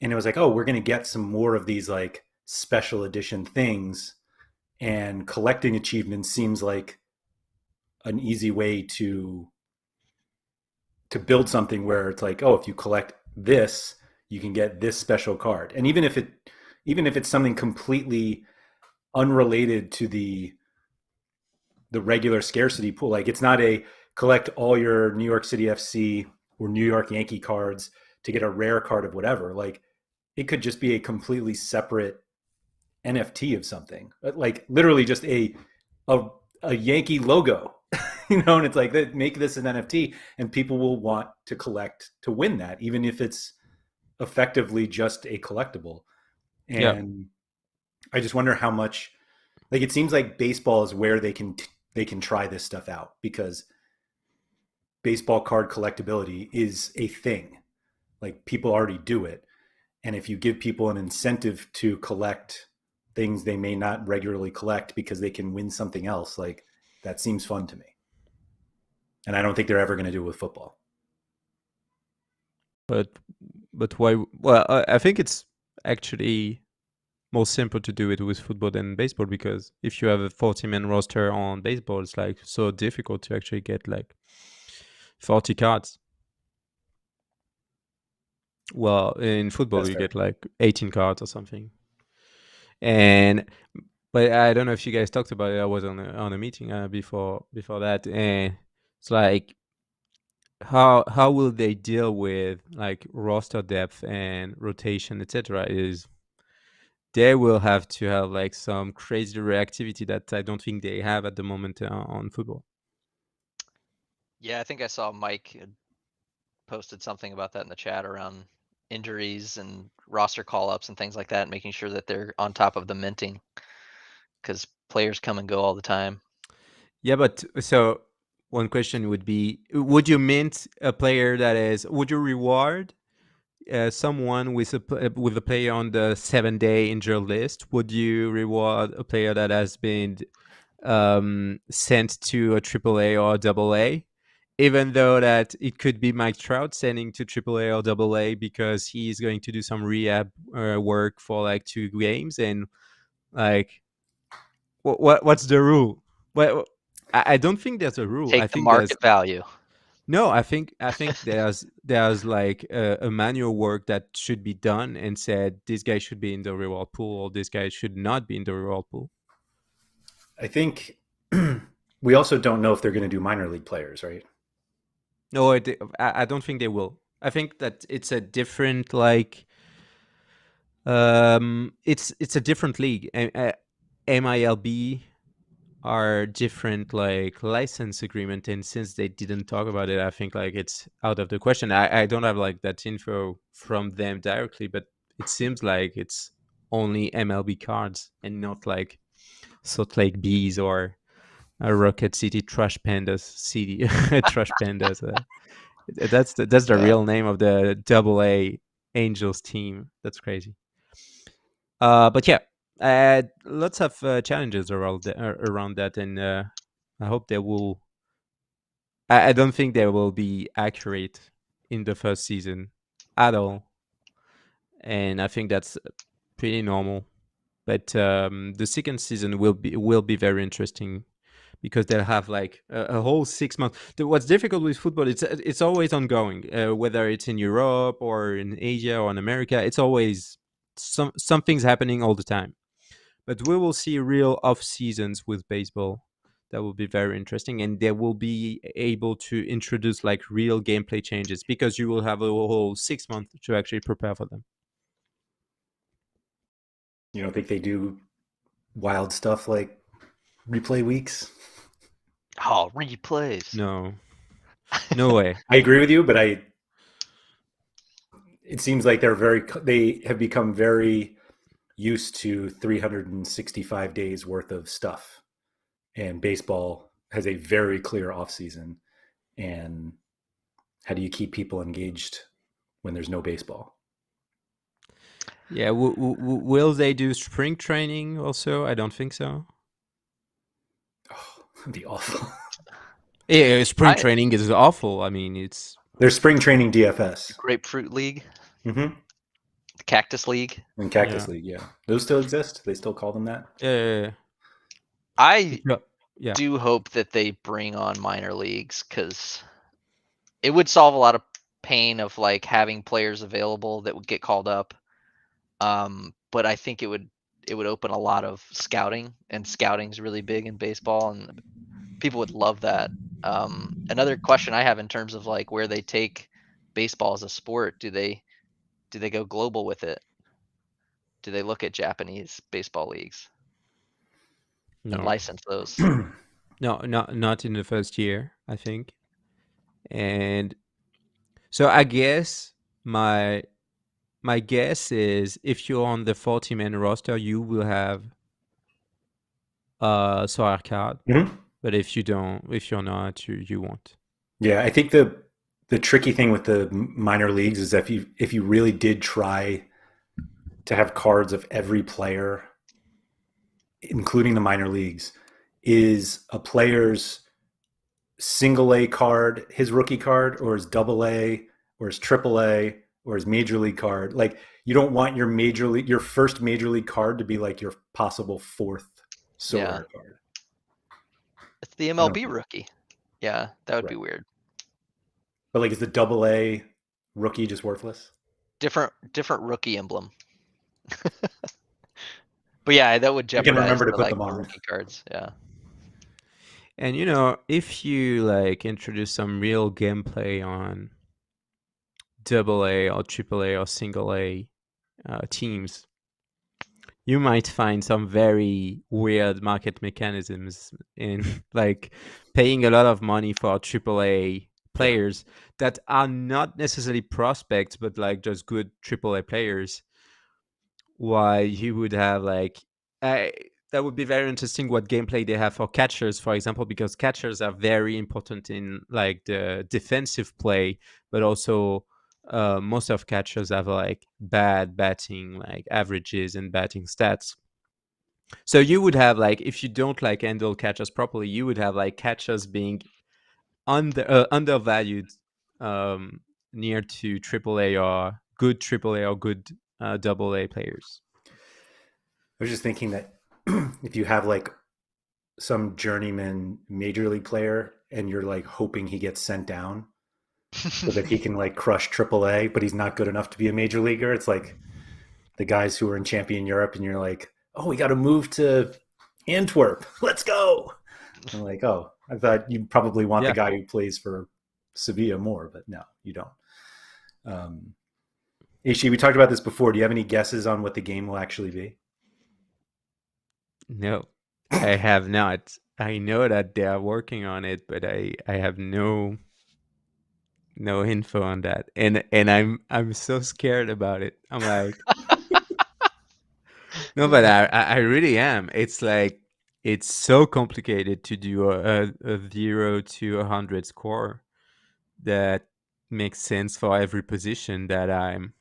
and it was like, oh, we're going to get some more of these like special edition things, and collecting achievements seems like an easy way to build something where it's like, oh, if you collect this, you can get this special card. And even if it's something completely unrelated to the regular scarcity pool, like it's not a collect all your New York City FC or New York Yankee cards to get a rare card of whatever. Like it could just be a completely separate NFT of something, like literally just a Yankee logo, and it's like, make this an NFT, and people will want to collect to win that, even if it's effectively just a collectible. And I just wonder how much, like, it seems like baseball is where they can try this stuff out, because baseball card collectability is a thing. Like people already do it. And if you give people an incentive to collect things they may not regularly collect because they can win something else, like that seems fun to me. And I don't think they're ever going to do it with football. But why? Well, I think it's actually more simple to do it with football than baseball, because if you have a 40-man roster on baseball, it's like so difficult to actually get like 40 cards. Well, in football, That's you fair. get like 18 cards or something. But I don't know if you guys talked about it. I was on a meeting before that, and it's like how will they deal with like roster depth and rotation, etc. Is they will have to have like some crazy reactivity that I don't think they have at the moment on football. Yeah, I think I saw Mike had posted something about that in the chat around injuries and roster call-ups and things like that, making sure that they're on top of the minting because players come and go all the time. Yeah, but so one question would be: would you mint a player that is? Would you reward someone with a player on the 7-day injured list? Would you reward a player that has been sent to a AAA or a AA, even though that it could be Mike Trout sending to AAA or AA because he's going to do some rehab work for like 2 games, and like what's the rule? Well, I don't think there's a rule. I Take the think there's market value. no. I think there's like a manual work that should be done and said this guy should be in the reward pool or this guy should not be in the reward pool. I think we also don't know if they're going to do minor league players, right? No, I don't think they will. I think that it's a different like it's a different league. MILB are different like license agreement, and since they didn't talk about it, I think like it's out of the question. I don't have like that info from them directly, but it seems like it's only MLB cards and not like Salt Lake Bees or Rocket City Trash Pandas City Trash Pandas. That's the Yeah. real name of the AA Angels team. That's crazy. But yeah, lots of challenges around that, and I hope they will. I don't think they will be accurate in the first season at all, and I think that's pretty normal. But the second season will be very interesting because they'll have like a whole 6 months. What's difficult with football, it's always ongoing, whether it's in Europe or in Asia or in America. It's always something's happening all the time. But we will see real off seasons with baseball. That will be very interesting, and they will be able to introduce like real gameplay changes because you will have a whole 6 months to actually prepare for them. You don't think they do wild stuff like replay weeks? Oh, replays. No, no way. I agree with you, but it seems like they have become very used to 365 days worth of stuff, and baseball has a very clear off season. And how do you keep people engaged when there's no baseball? Yeah, will they do spring training also? I don't think so. Oh, that'd be awful. Yeah, spring training is awful. I mean, it's There's spring training DFS. Grapefruit League, Mm-hmm. the Cactus League. And Cactus League, yeah. Those still exist? They still call them that? I yeah. do hope that they bring on minor leagues because it would solve a lot of pain of like having players available that would get called up. But I think it would open a lot of scouting, and scouting is really big in baseball, and people would love that. Another question I have in terms of like where they take baseball as a sport, do they go global with it? Do they look at Japanese baseball leagues and license those? No, not in the first year, I think. And so I guess my guess is if you're on the 40-man roster, you will have a Sorare card. Mm-hmm. But if you're not, you won't. Yeah, I think the tricky thing with the minor leagues is that if you really did try to have cards of every player, including the minor leagues, is a player's single A card his rookie card, or his double A, or his triple A, or his major league card. Like, you don't want your first major league card to be like your possible fourth Sorare card. It's the MLB rookie. Yeah, that would be weird. But like, is the double A rookie just worthless? Different rookie emblem. But yeah, that would I can jeopardize remember to the, put like, them the on. rookie cards. Yeah. And if you like introduce some real gameplay on double A or triple A or single A teams, you might find some very weird market mechanisms in like paying a lot of money for triple A players that are not necessarily prospects, but like just good triple A players. Why you would have like I that would be very interesting what gameplay they have for catchers, for example, because catchers are very important in like the defensive play, but also most of catchers have like bad batting like averages and batting stats. So you would have like if you don't like handle catchers properly, you would have like catchers being undervalued um, near to AAA or good double A players. I was just thinking that if you have like some journeyman major league player and you're like hoping he gets sent down so that he can like crush AAA, but he's not good enough to be a major leaguer. It's like the guys who are in champion Europe, and you're like, oh, we got to move to Antwerp. Let's go. I'm like, oh, I thought you probably want the Yeah. guy who plays for Sevilla more, but no, you don't. Ishi, we talked about this before. Do you have any guesses on what the game will actually be? No, I have not. I know that they are working on it, but I have no info on that, and I'm so scared about it. I'm like, no, but I really am. It's like it's so complicated to do a 0 to 100 score that makes sense for every position that I'm.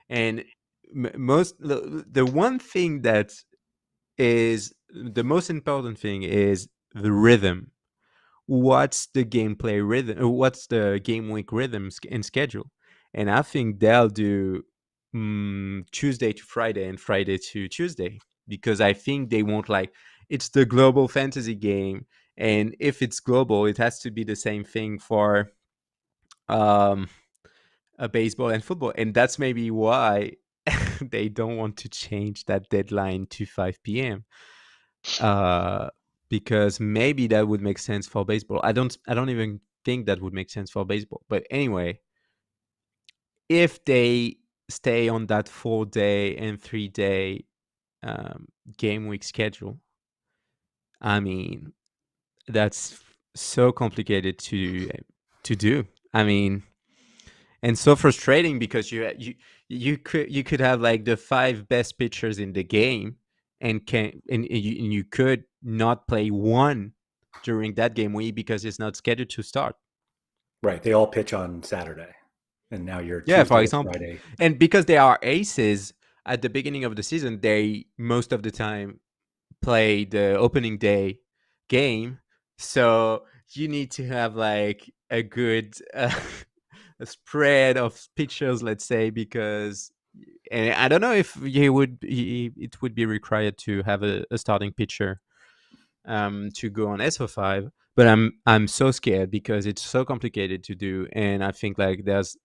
And the one thing that is the most important thing is the rhythm. What's the gameplay rhythm? What's the game week rhythm and schedule? And I think they'll do Tuesday to Friday and Friday to Tuesday, because I think they won't like it's the global fantasy game, and if it's global, it has to be the same thing for um, a baseball and football, and that's maybe why they don't want to change that deadline to 5 p.m. uh, because maybe that would make sense for baseball. I don't even think that would make sense for baseball. But anyway, if they stay on that 4 day and 3 day um, game week schedule, I mean that's so complicated to do. I mean, and so frustrating because you could have like the 5 best pitchers in the game and you could not play one during that game week because it's not scheduled to start. Right. They all pitch on Saturday, and now you're Yeah, Tuesday for to example. Friday. And because they are aces at the beginning of the season, they most of the time play the opening day game. So you need to have like a good a spread of pitchers, let's say, because and I don't know if it would be required to have a starting pitcher to go on SO5, but I'm so scared because it's so complicated to do, and I think like there's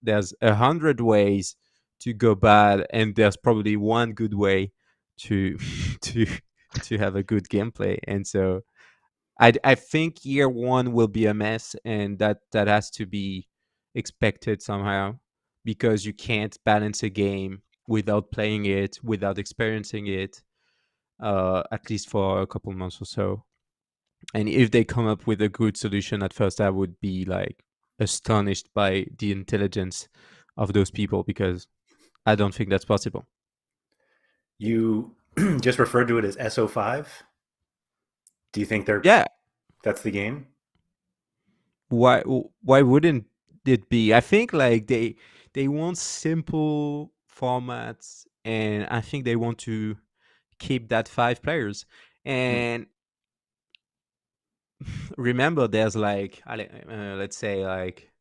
100 ways to go bad, and there's probably one good way to to to have a good gameplay, and so I think year one will be a mess, and that has to be expected somehow, because you can't balance a game without playing it, without experiencing it, at least for a couple months or so. And if they come up with a good solution at first, I would be like astonished by the intelligence of those people, because I don't think that's possible. You just referred to it as SO5. Do you think Yeah, that's the game? why wouldn't it be? I think like they want simple formats, and I think they want to keep that 5 players. Hmm. And remember, there's like let's say like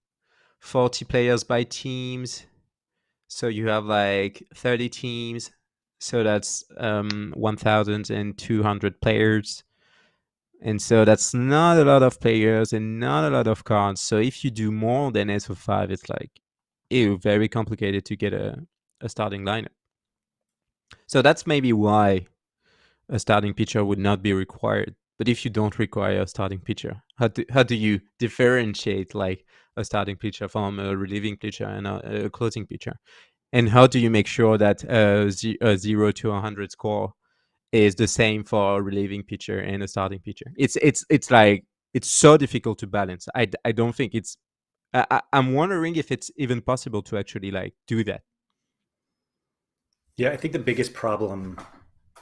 40 players by teams, so you have like 30 teams, so that's 1,200 players. And so that's not a lot of players and not a lot of cards. So if you do more than SO5, it's like, ew, very complicated to get a starting lineup. So that's maybe why a starting pitcher would not be required. But if you don't require a starting pitcher, how do you differentiate like a starting pitcher from a relieving pitcher and a closing pitcher? And how do you make sure that a 0 to 100 score is the same for a relieving pitcher and a starting pitcher? It's like it's so difficult to balance. I don't think it's. I'm wondering if it's even possible to actually like do that. Yeah, I think the biggest problem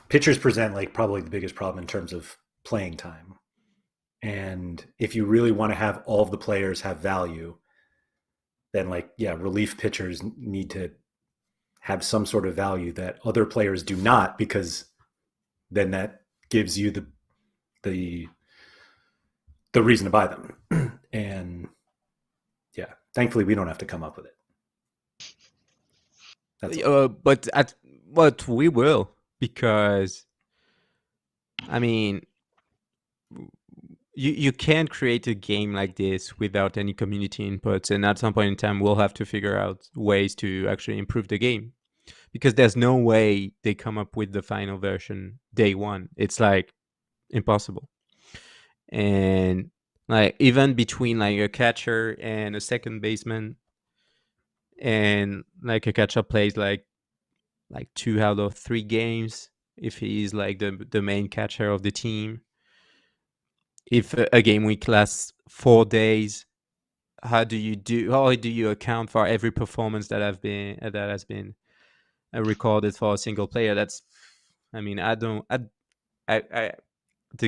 pitchers present like probably the biggest problem in terms of playing time. And if you really want to have all of the players have value, then like yeah, relief pitchers need to have some sort of value that other players do not, because then that gives you the reason to buy them. And yeah, thankfully we don't have to come up with it. That's all. But we will, because I mean, you can't create a game like this without any community inputs, and at some point in time we'll have to figure out ways to actually improve the game, because there's no way they come up with the final version day one. It's like impossible. And like even between like a catcher and a second baseman, and like a catcher plays like 2 out of 3 games if he's like the main catcher of the team. If a game week lasts 4 days, how do you account for every performance that has been recorded for a single player? That's, I mean, I the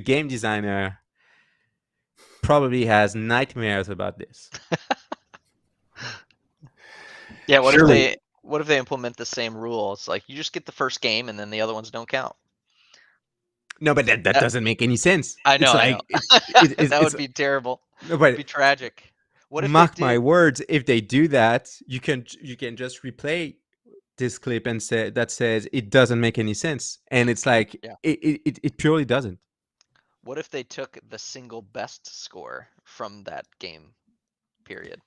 game designer probably has nightmares about this. Yeah, what Surely. if they implement the same rule? It's like you just get the first game and then the other ones don't count. No, but that doesn't make any sense. I know, It's I know. like That would be terrible. no, It'd be but tragic. What if they mark my did? words, if they do that, you can just replay this clip and say that says it doesn't make any sense, and it's like Yeah. it purely doesn't. What if they took the single best score from that game period?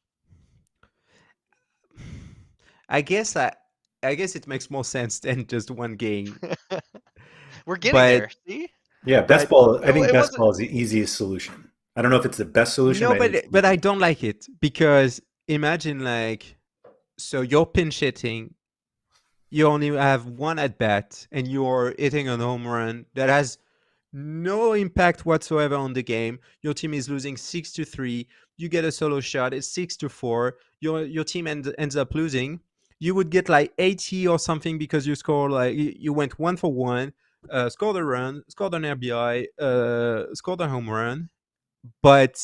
I guess it makes more sense than just one game. We're getting But there. See? Yeah, best but ball. I think It best wasn't. ball is the easiest solution. I don't know if it's the best solution, no, but it's but the I easiest. don't like it, because imagine like, so you're pinch hitting, you only have one at bat, and you're hitting a home run that has no impact whatsoever on the game. Your team is losing 6-3. You get a solo shot, it's 6-4. Your team ends up losing. You would get like 80 or something because you score like you went 1 for 1, scored a run, scored an RBI, scored a home run. But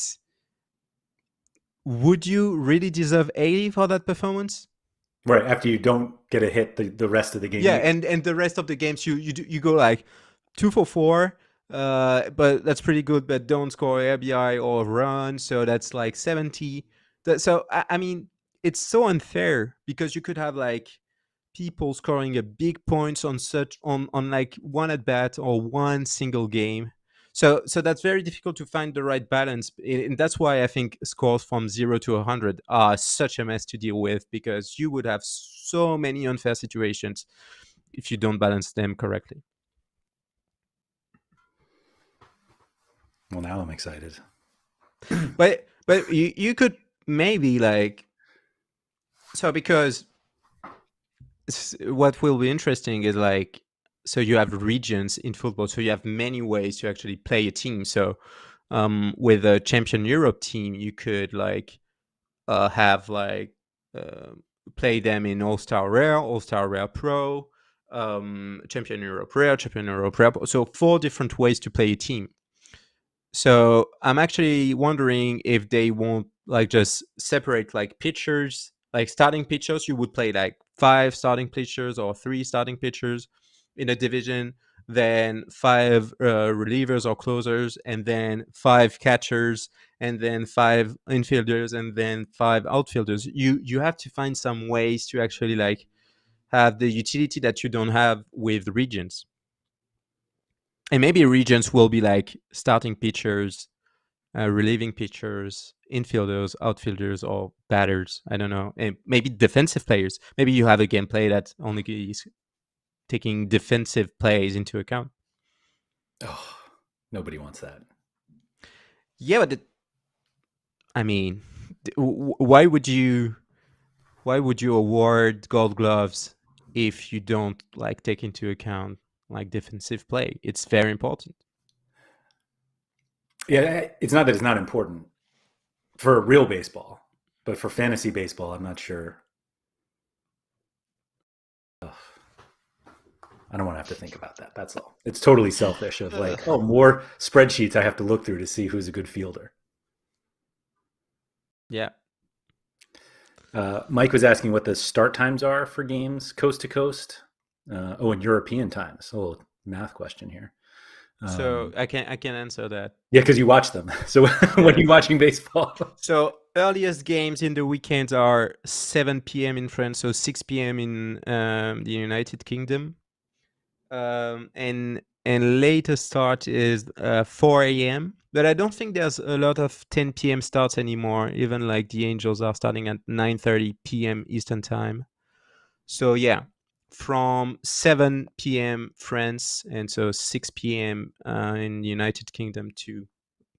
would you really deserve 80 for that performance? Right after you don't get a hit the rest of the game. Yeah, and the rest of the games you go like 2 for 4, but that's pretty good. But don't score RBI or run, so that's like 70. So I mean, it's so unfair, because you could have like people scoring a big points on such on like one at bat or one single game. So that's very difficult to find the right balance, and that's why I think scores from 0 to 100 are such a mess to deal with, because you would have so many unfair situations if you don't balance them correctly. Well, now I'm excited. But you could maybe like, so because what will be interesting is like, so you have regions in football, so you have many ways to actually play a team. So with a champion Europe team, you could like have like uh, play them in All-Star Rare, All-Star Rare Pro, Champion Europe Rare, Champion Europe Rare. So 4 different ways to play a team. So I'm actually wondering if they won't like just separate like pitchers, like starting pitchers. You would play like 5 starting pitchers or 3 starting pitchers in a division, then 5 relievers or closers, and then 5 catchers, and then 5 infielders, and then 5 outfielders. You have to find some ways to actually like have the utility that you don't have with regions. And maybe regions will be like starting pitchers, relieving pitchers, infielders, outfielders, or batters. I don't know. And maybe defensive players. Maybe you have a gameplay that only is taking defensive plays into account. Oh, nobody wants that. Yeah, but I mean, why would you award Gold Gloves if you don't like take into account like defensive play? It's very important. Yeah, it's not that it's not important for real baseball, but for fantasy baseball, I'm not sure. Ugh. I don't want to have to think about that. That's all. It's totally selfish of like, oh, more spreadsheets I have to look through to see who's a good fielder. Yeah. Mike was asking what the start times are for games coast to coast. And European times. A little math question here. So I can answer that. Yeah, because you watch them. So when you're watching baseball. So earliest games in the weekends are 7 p.m. in France, so 6 p.m. in the United Kingdom. And later start is 4 a.m. But I don't think there's a lot of 10 p.m. starts anymore. Even like the Angels are starting at 9:30 p.m. Eastern time. So yeah, from 7 p.m. France, and so 6 p.m. In the United Kingdom to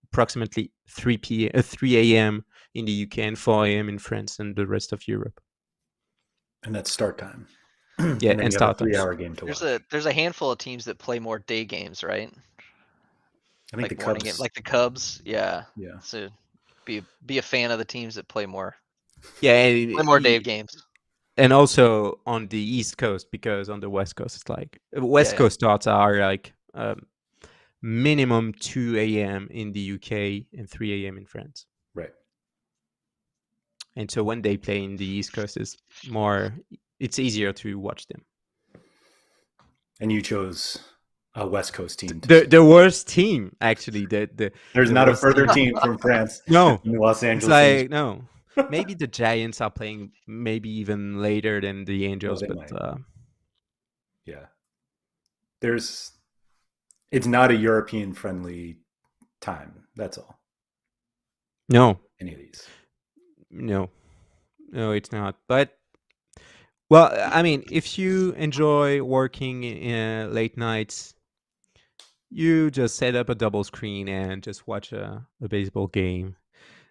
approximately 3 a.m. in the UK and 4 a.m. in France and the rest of Europe. And that's start time. Yeah, and then and you have a start times. 3-hour game to watch. There's a handful of teams that play more day games, right? I think Like the morning Cubs. game, like the Cubs. Yeah. Yeah. So be a fan of the teams that play more. Yeah, Play more day games. And also on the East Coast, because on the West Coast it's like West Coast starts are like minimum 2 a.m. in the UK and 3 a.m. in France. Right. And so when they play in the East Coast, it's easier to watch them. And you chose a West Coast team. The worst team, actually. There's not a further team from France. No. In Los Angeles. It's like, no. Maybe the Giants are playing maybe even later than the Angels, but yeah. It's not a European friendly time. That's all. No. Any of these. No, it's not. But well, I mean, if you enjoy working in late nights, you just set up a double screen and just watch a baseball game.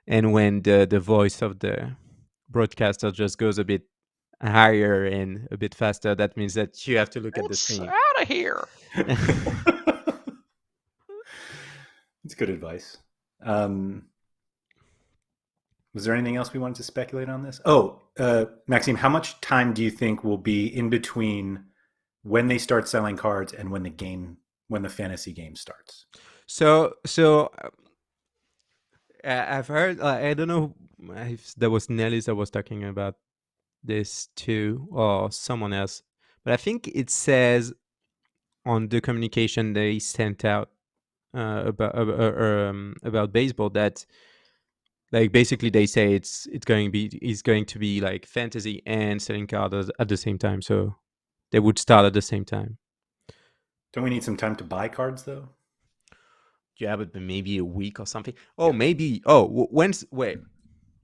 And when the voice of the broadcaster just goes a bit higher and a bit faster, that means that you have to look at the screen. Out of here. It's good advice. Was there anything else we wanted to speculate on this? Oh, Maxime, how much time do you think will be in between when they start selling cards and when the fantasy game starts? So I've heard. I don't know if that was Nellis that was talking about this too, or someone else, but I think it says on the communication they sent out about baseball that like basically they say it's going to be like fantasy and selling cards at the same time, so they would start at the same time. Don't we need some time to buy cards though? Yeah, but maybe a week or something. Oh, yeah. Maybe. Oh, when's wait?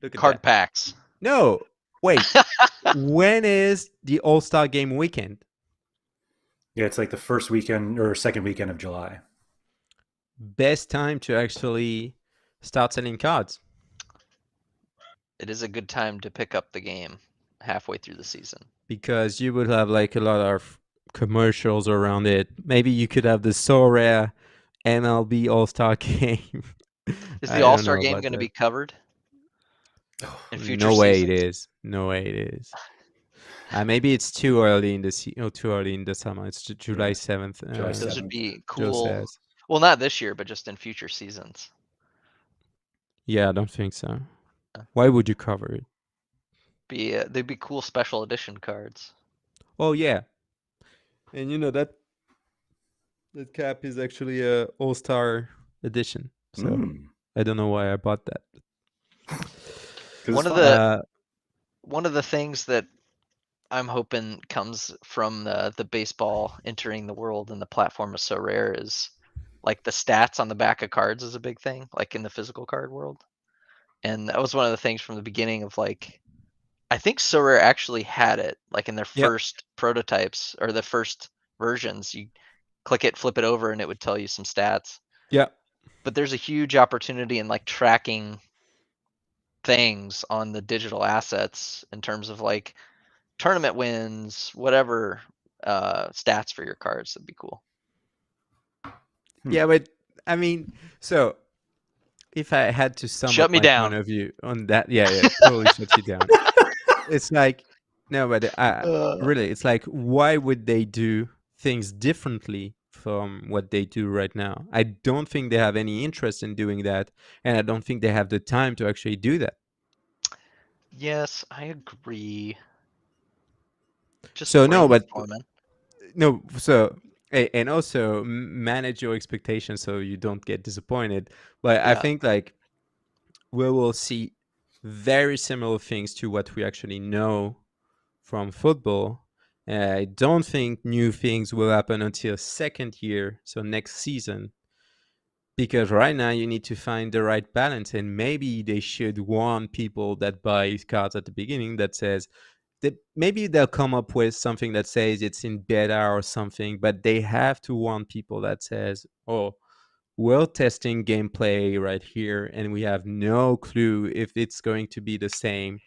Look at card that. packs. No, wait. When is the All-Star Game weekend? Yeah, it's like the first weekend or second weekend of July. Best time to actually start selling cards. It is a good time to pick up the game halfway through the season. Because you would have like a lot of commercials around it. Maybe you could have the Sorare MLB All-Star Game. Is the All-Star Game going to be covered in future No way seasons? it is. No way it is. Maybe it's too early in the too early in the summer. It's July 7th. July 7th. Those would be cool. Well, not this year, but just in future seasons. Yeah, I don't think so. Why would you cover it? They'd be cool special edition cards. Oh yeah, and you know that cap is actually a All-Star edition. So I don't know why I bought that. One of the things that I'm hoping comes from the baseball entering the world and the platform of Sorare is like the stats on the back of cards is a big thing, like in the physical card world. And that was one of the things from the beginning of like, I think Sorare actually had it, like in their Yep. first prototypes or the first versions. You click it, flip it over, and it would tell you some stats. Yeah. But there's a huge opportunity in like tracking things on the digital assets in terms of like tournament wins, whatever stats for your cards. That'd be cool. Yeah, but I mean, so if I had to sum Shut up me my point down. of view on that, yeah, totally shuts you down. It's like, no, but really, it's like, why would they do things differently from what they do right now? I don't think they have any interest in doing that, and I don't think they have the time to actually do that. Yes, I agree. Just So no, but brainstorming. no, so and also manage your expectations so you don't get disappointed. But I Yeah. think like we will see very similar things to what we actually know from football. I don't think new things will happen until second year, so next season, because right now you need to find the right balance, and maybe they should warn people that buy cards at the beginning that says that maybe they'll come up with something that says it's in beta or something, but they have to warn people that says, oh, we're testing gameplay right here and we have no clue if it's going to be the same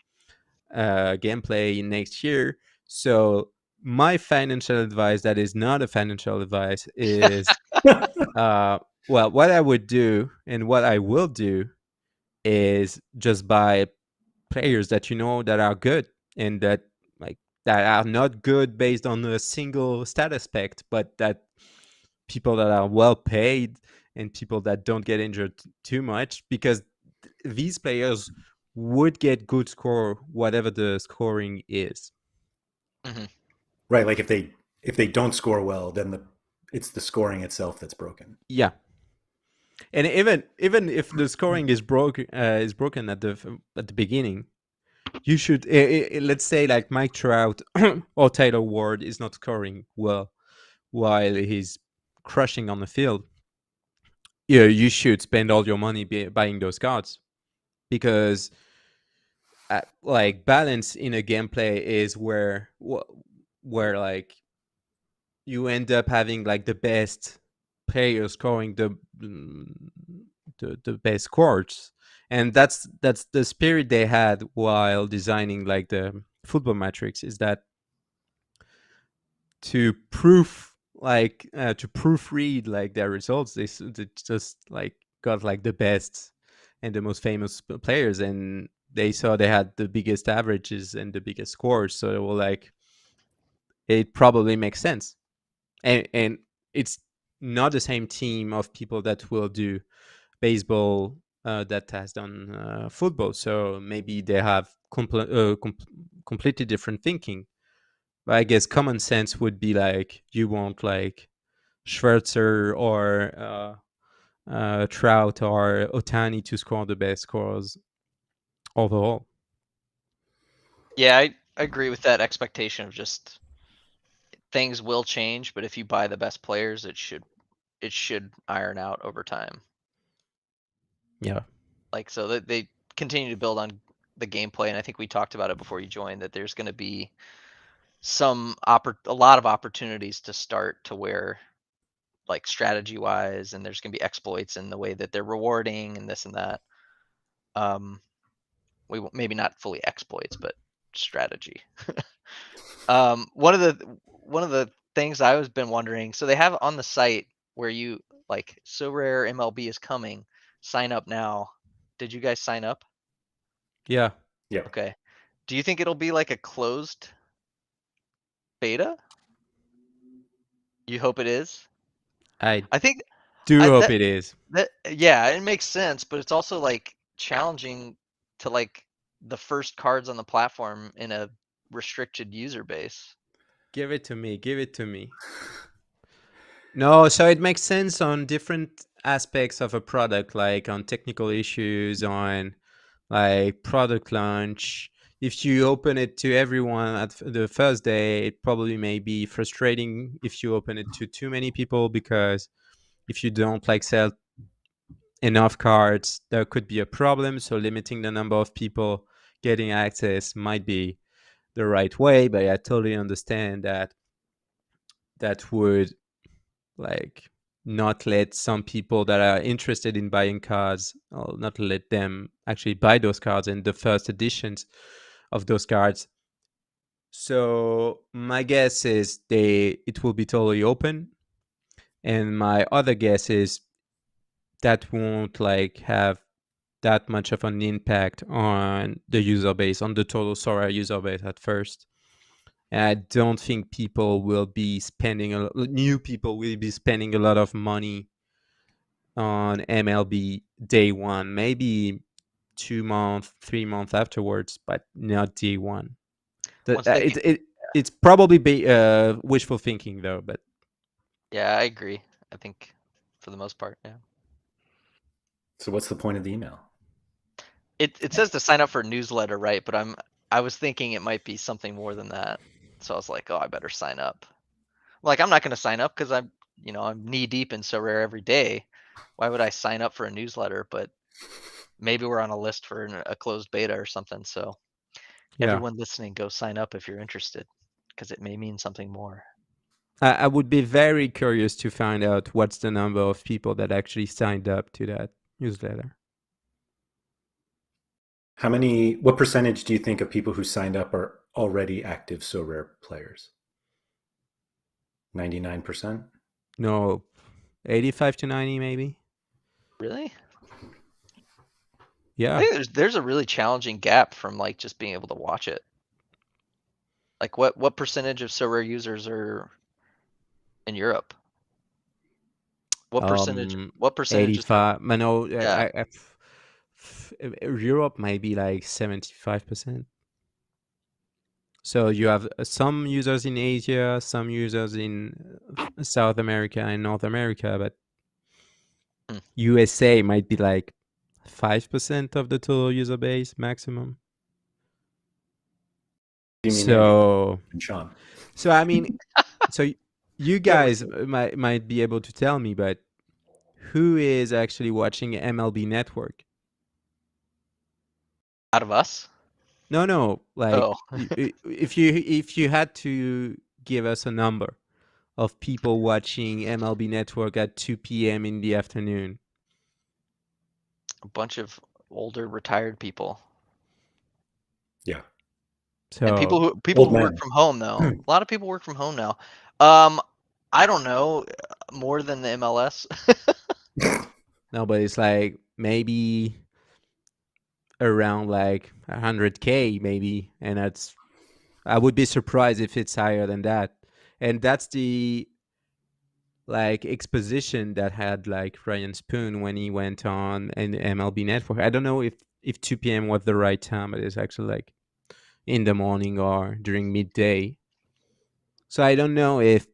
gameplay next year. So my financial advice, that is not a financial advice, is well, what I would do and what I will do is just buy players that you know that are good and that like that are not good based on a single stat aspect, but that people that are well paid and people that don't get injured too much, because these players would get good score whatever the scoring is. Hmm. Right. Like if they don't score well, then it's the scoring itself that's broken. Yeah, and even if the scoring is broken at the beginning, you should let's say like Mike Trout or Taylor Ward is not scoring well while he's crushing on the field. Yeah, you should spend all your money buying those cards, because like balance in a gameplay is where like you end up having like the best player scoring the best scores, and that's the spirit they had while designing like the football matrix, is that to proof to proofread like their results, they just like got like the best and the most famous players, and they saw they had the biggest averages and the biggest scores, so they were like, it probably makes sense. And it's not the same team of people that will do baseball that has done football, so maybe they have completely different thinking. But I guess common sense would be like, you want like Schwarzer or Trout or Otani to score the best scores overall. Yeah, I agree with that expectation of just things will change, but if you buy the best players, it should iron out over time. Yeah. Like so that they continue to build on the gameplay, and I think we talked about it before you joined that there's going to be a lot of opportunities to start to where like strategy wise, and there's going to be exploits in the way that they're rewarding and this and that. Um, maybe not fully exploits, but strategy. One of the things I was been wondering, so they have on the site where you like Sorare MLB is coming, sign up now. Did you guys sign up? Yeah. Yeah. Okay. Do you think it'll be like a closed beta? You hope it is? I I think do I hope that it is. that yeah, it makes sense, but it's also like challenging to like the first cards on the platform in a restricted user base. Give it to me. Give it to me. No, so it makes sense on different aspects of a product, like on technical issues, on like product launch. If you open it to everyone at the first day, it probably may be frustrating if you open it to too many people, because if you don't like sell enough cards, there could be a problem. So limiting the number of people getting access might be the right way. But I totally understand that that would like not let some people that are interested in buying cards, or not let them actually buy those cards and the first editions of those cards. So my guess is it will be totally open, and my other guess is that won't like have that much of an impact on the user base, on the total Sorare user base at first. And I don't think people will be spending new people will be spending a lot of money on MLB day one, maybe 2 months, 3 months afterwards, but not day one. Once they can, It's probably wishful thinking though, but yeah, I agree. I think for the most part, yeah. So what's the point of the email? It says to sign up for a newsletter, right? But I was thinking it might be something more than that. So I was like, oh, I better sign up. Like, I'm not going to sign up because I'm knee deep in Sorare every day. Why would I sign up for a newsletter? But maybe we're on a list for a closed beta or something. So yeah. everyone listening, go sign up if you're interested, because it may mean something more. I would be very curious to find out what's the number of people that actually signed up to that newsletter. What percentage do you think of people who signed up are already active Sorare players? 99%? No, 85 to 90 maybe. Really? Yeah. I think there's a really challenging gap from like just being able to watch it. Like what percentage of Sorare users are in Europe? What percentage? What percentage is 85. No, yeah? Europe might be like 75%. So you have some users in Asia, some users in South America and North America, but USA might be like 5% of the total user base maximum. You mean So, and Sean? so I mean, so you guys might be able to tell me, but who is actually watching MLB Network? Out of us? No, like Oh. if you had to give us a number of people watching MLB Network at 2 p.m. in the afternoon. A bunch of older retired people. Yeah. So And people who Old work men. from home though. A lot of people work from home now. I don't know, more than the MLS. no, but it's like maybe around like 100K maybe, and I would be surprised if it's higher than that. And that's the like exposition that had like Ryan Spoon when he went on an MLB Network. I don't know if 2 p.m. was the right time, but it's actually like in the morning or during midday. So I don't know if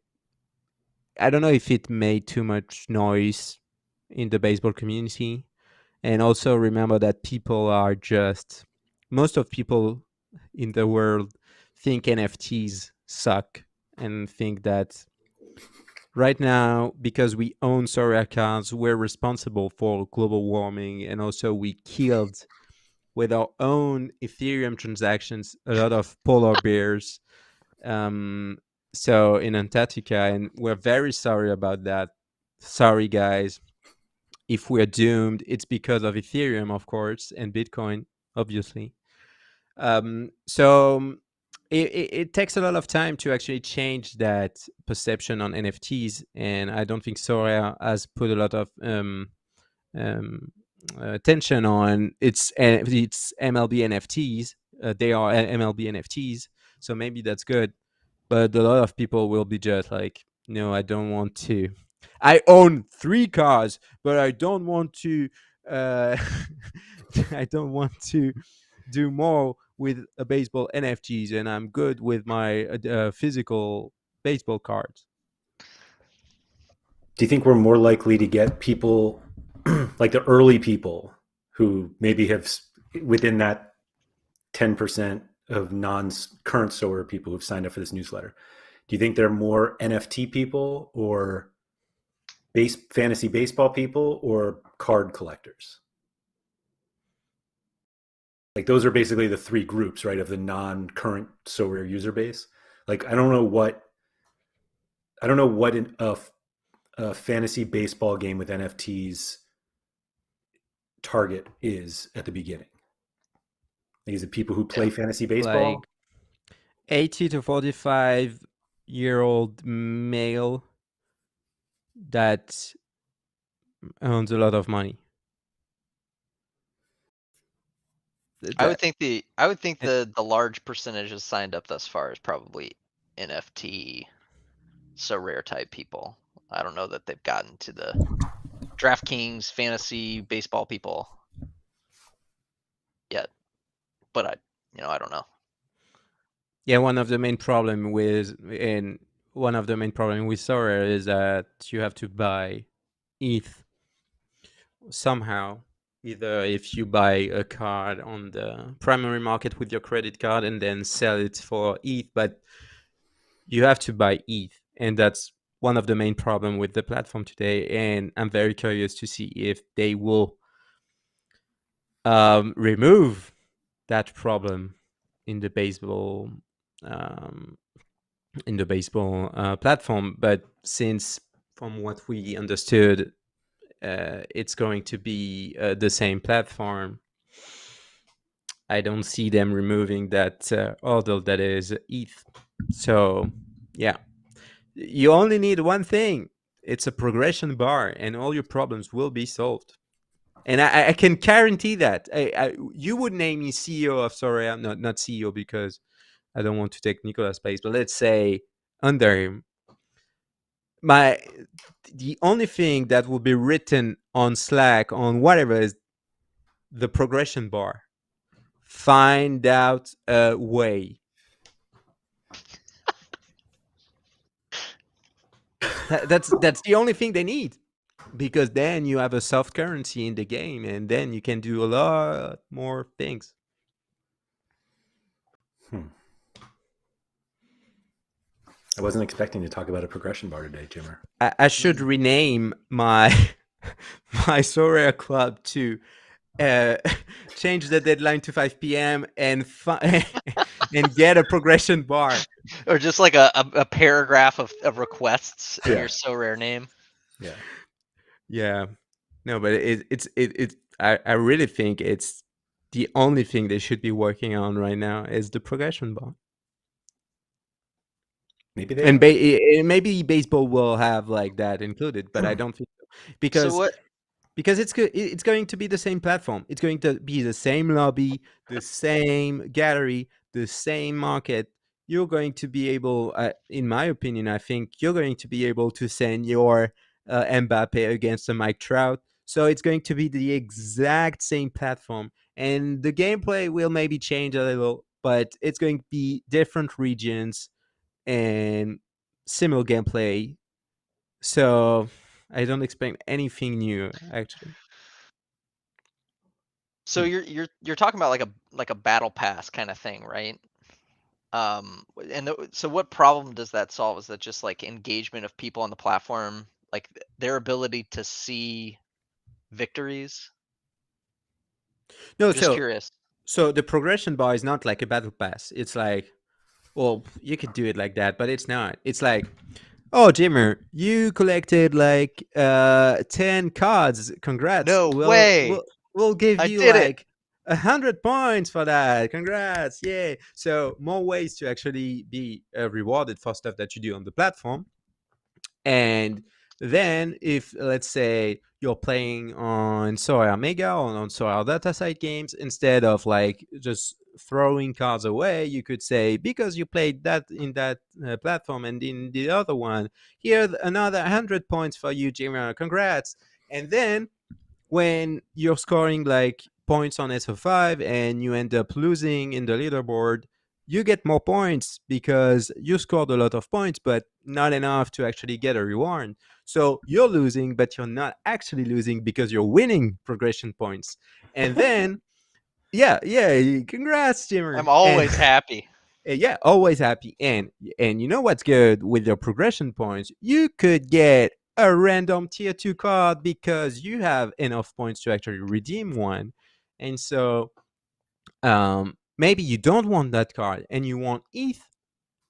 it made too much noise in the baseball community. And also remember that most of people in the world think NFTs suck and think that right now, because we own Sorare accounts, we're responsible for global warming, and also we killed with our own Ethereum transactions a lot of polar bears. So in Antarctica, and we're very sorry about that. Sorry, guys. If we're doomed, it's because of Ethereum, of course, and Bitcoin, obviously. So it takes a lot of time to actually change that perception on NFTs, and I don't think Sorare has put a lot of attention on its MLB NFTs. They are MLB NFTs, so maybe that's good. But a lot of people will be just like, no, I don't want to. I own 3 cars, but I don't want to. I don't want to do more with a baseball NFTs, and I'm good with my physical baseball cards. Do you think we're more likely to get people like the early people who maybe have within that 10% of non-current Sorare people who've signed up for this newsletter? Do you think they're more NFT people or fantasy baseball people or card collectors. Like those are basically the three groups, right, of the non-current Sorare user base. Like I don't know what a fantasy baseball game with NFTs target is at the beginning. Like, is it people who play fantasy baseball? Like 80 to 45-year-old male that owns a lot of money. I would think the large percentages signed up thus far is probably NFT Sorare type people. I don't know that they've gotten to the DraftKings fantasy baseball people yet, but I don't know. Yeah, one of the main problem with Sorare is that you have to buy ETH somehow. Either if you buy a card on the primary market with your credit card and then sell it for ETH, but you have to buy ETH, and that's one of the main problem with the platform today. And I'm very curious to see if they will remove that problem in the baseball platform. But since, from what we understood, it's going to be the same platform, I don't see them removing that hurdle that is ETH. So yeah, you only need one thing. It's a progression bar, and all your problems will be solved. And I can guarantee that. You would name me CEO of Sorare, not CEO, because I don't want to take Nicolas' place, but let's say under him. The only thing that will be written on Slack, on whatever, is the progression bar. Find out a way. That's the only thing they need, because then you have a soft currency in the game, and then you can do a lot more things. I wasn't expecting to talk about a progression bar today, Jimmer. I should rename my my Sorare club to change the deadline to 5 p.m. and and get a progression bar, or just like a paragraph of requests in your Sorare name. Yeah. No, but I really think it's the only thing they should be working on right now is the progression bar. Maybe they and maybe baseball will have like that included, but I don't think so, because it's going to be the same platform. It's going to be the same lobby, the same gallery, the same market. You're going to be able, in my opinion, I think you're going to be able to send your Mbappe against a Mike Trout. So it's going to be the exact same platform, and the gameplay will maybe change a little, but it's going to be different regions and similar gameplay. So I don't expect anything new, actually. So you're talking about like a battle pass kind of thing, right? So what problem does that solve? Is that just like engagement of people on the platform, like their ability to see victories? No, I'm just curious. So the progression bar is not like a battle pass. It's like, well, you could do it like that, but it's not. It's like, oh, Jimmer, you collected like 10 cards. Congrats. No way. We'll give I you did like 100 points for that. Congrats. Yeah. So more ways to actually be rewarded for stuff that you do on the platform. And then if, let's say, you're playing on SorareAndrews or on Sorare datasite games, instead of like just throwing cards away, you could say, because you played that in that platform and in the other one, here's another 100 points for you, Jimmy. Congrats. And then when you're scoring like points on SO5 and you end up losing in the leaderboard, you get more points because you scored a lot of points, but not enough to actually get a reward. So you're losing, but you're not actually losing because you're winning progression points. And then, yeah, congrats, Jimmer. I'm always happy. Yeah, always happy. And you know what's good with your progression points? You could get a random tier 2 card because you have enough points to actually redeem one. And so maybe you don't want that card and you want ETH.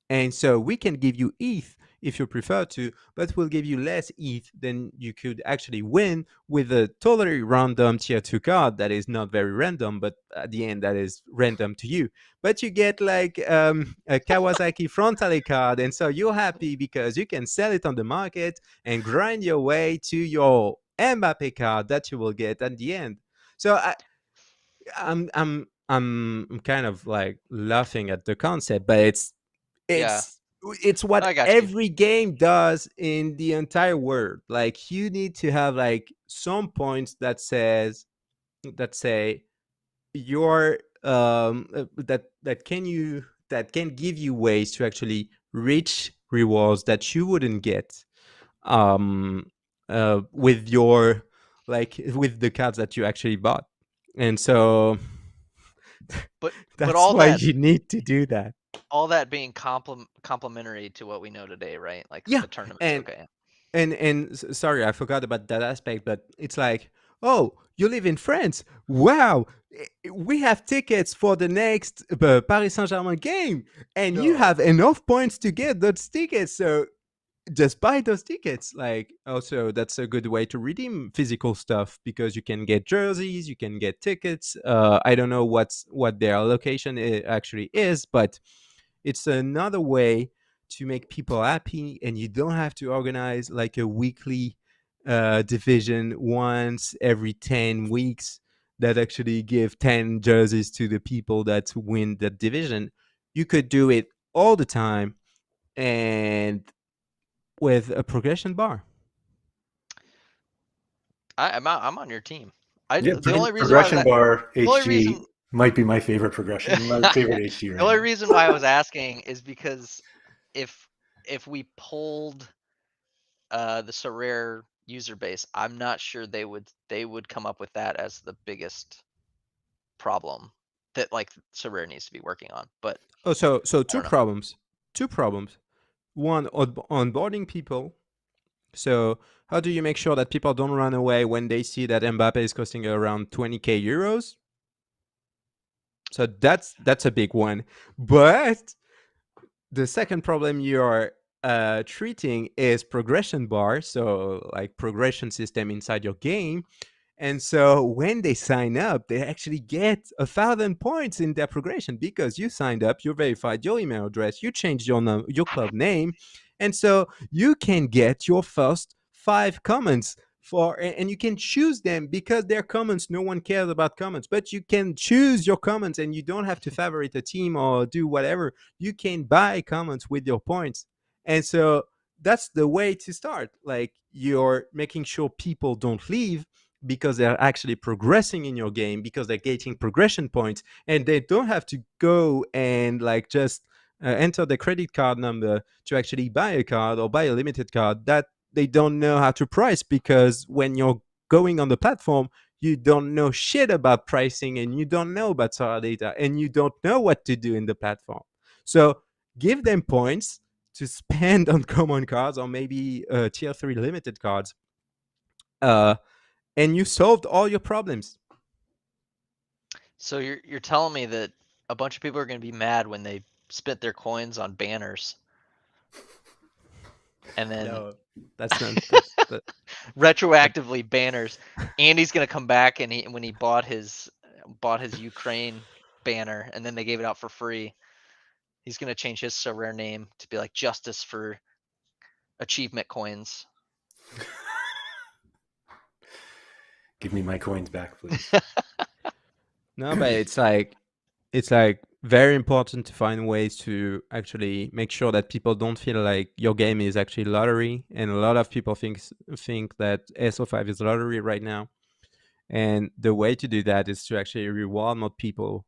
And so we can give you ETH if you prefer to, but we'll give you less ETH than you could actually win with a totally random tier 2 card that is not very random, but at the end that is random to you. But you get like a Kawasaki Frontale card, and so you're happy because you can sell it on the market and grind your way to your Mbappe card that you will get at the end. So I'm kind of like laughing at the concept, but Yeah, it's what I got you. every game does in the entire world. Like you need to have like some points that say your that can give you ways to actually reach rewards that you wouldn't get with your like with the cards that you actually bought. And so But that's why you need to do that. all that being complementary to what we know today, right? Like Yeah, the tournaments. and Okay. sorry, I forgot about that aspect, but it's like, oh, you live in France. Wow, we have tickets for the next Paris Saint-Germain game, and you have enough points to get those tickets. So just buy those tickets. Like, also, that's a good way to redeem physical stuff because you can get jerseys, you can get tickets. I don't know what their location actually is, but it's another way to make people happy, and you don't have to organize like a weekly division once every 10 weeks that actually give 10 jerseys to the people that win the division. You could do it all the time and with a progression bar. I'm on your team. Yeah, The only reason why I was progression bar the only HG reason might be my favorite progression. My favorite HG the right only now. reason why I was asking is because if we pulled the Sorare user base, I'm not sure they would come up with that as the biggest problem that like Sorare needs to be working on. But Oh, so I two don't know. problems. Two problems. One, onboarding people. So how do you make sure that people don't run away when they see that Mbappe is costing around 20k euros? So that's a big one. But the second problem you're treating is progression bar, so like progression system inside your game. And so when they sign up, they actually get 1,000 points in their progression because you signed up, you verified your email address, you changed your club name, and so you can get your first 5 comments and you can choose them because they're comments. No one cares about comments, but you can choose your comments and you don't have to favorite a team or do whatever. You can buy comments with your points, and so that's the way to start. Like you're making sure people don't leave because they're actually progressing in your game because they're getting progression points, and they don't have to go and like just enter the credit card number to actually buy a card or buy a limited card that they don't know how to price, because when you're going on the platform, you don't know shit about pricing and you don't know about Sorare data and you don't know what to do in the platform. So give them points to spend on common cards or maybe tier 3 limited cards, and you solved all your problems. So you're telling me that a bunch of people are going to be mad when they spent their coins on banners, and then No, that's not. retroactively banners. Andy's going to come back and when he bought his Ukraine banner, and then they gave it out for free. He's going to change his Sorare name to be like Justice for Achievement Coins. Give me my coins back, please. No, but it's like very important to find ways to actually make sure that people don't feel like your game is actually lottery. And a lot of people think that SO5 is lottery right now. And the way to do that is to actually reward more people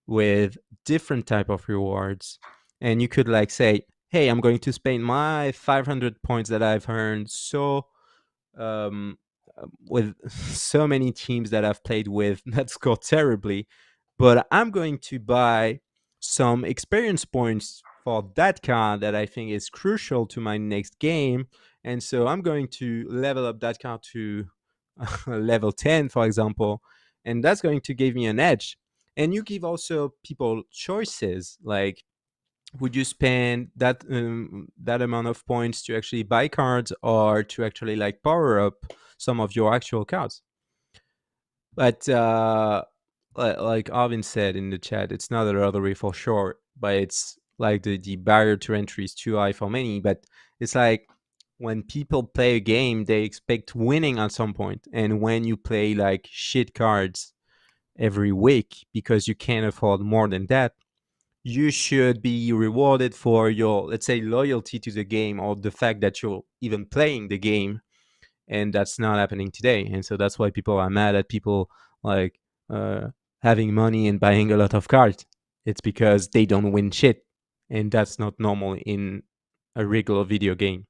with different type of rewards. And you could like say, hey, I'm going to spend my 500 points that I've earned um, with so many teams that I've played with that score terribly, but I'm going to buy some experience points for that card that I think is crucial to my next game. And so I'm going to level up that card to level 10, for example. And that's going to give me an edge. And you give also people choices, like, would you spend that amount of points to actually buy cards or to actually like power up some of your actual cards? But like Arvin said in the chat, it's not a lottery for sure, but it's like the barrier to entry is too high for many. But it's like when people play a game, they expect winning at some point. And when you play like shit cards every week because you can't afford more than that, you should be rewarded for your, let's say, loyalty to the game or the fact that you're even playing the game. And that's not happening today. And so that's why people are mad at people like having money and buying a lot of cards. It's because they don't win shit. And that's not normal in a regular video game.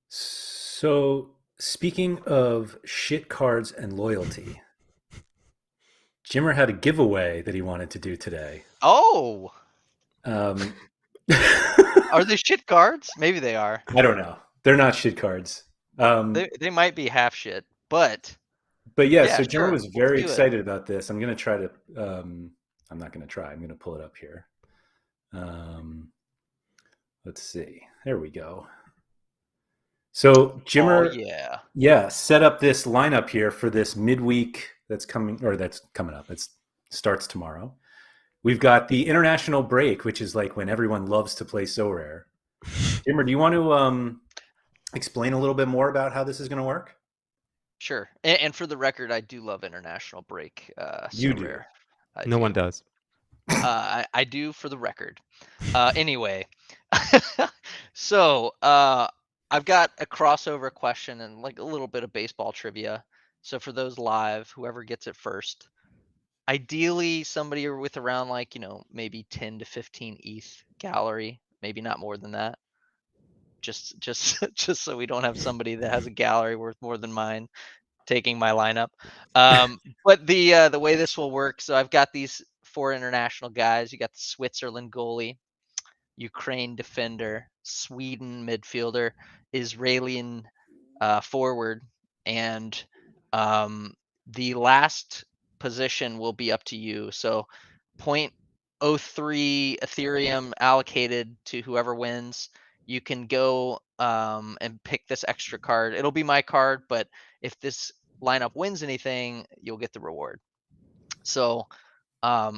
So, speaking of shit cards and loyalty, Jimmer had a giveaway that he wanted to do today. Oh, Um, are they shit cards? Maybe they are. I don't know. They're not shit cards. They might be half shit, but yeah, yeah, so Jimmer sure. was Let's very do it. excited about this. I'm going to try to, I'm not going to try. I'm going to pull it up here. Let's see. There we go. So Jimmer, yeah, set up this lineup here for this midweek that's coming up. It starts tomorrow. We've got the international break, which is like when everyone loves to play Sorare. Jimmer, do you want to explain a little bit more about how this is going to work? Sure. And for the record, I do love international break. You so do. rare. No one does. I do, for the record. Anyway, so I've got a crossover question and like a little bit of baseball trivia. So for those live, whoever gets it first, ideally somebody with around like, maybe 10 to 15 ETH gallery, maybe not more than that. Just just so we don't have somebody that has a gallery worth more than mine taking my lineup. But the way this will work, so I've got these 4 international guys. You got the Switzerland goalie, Ukraine defender, Sweden midfielder, Israeli forward, and the last position will be up to you. So 0.03 Ethereum allocated to whoever wins. You can go and pick this extra card. It'll be my card, but if this lineup wins anything, you'll get the reward. So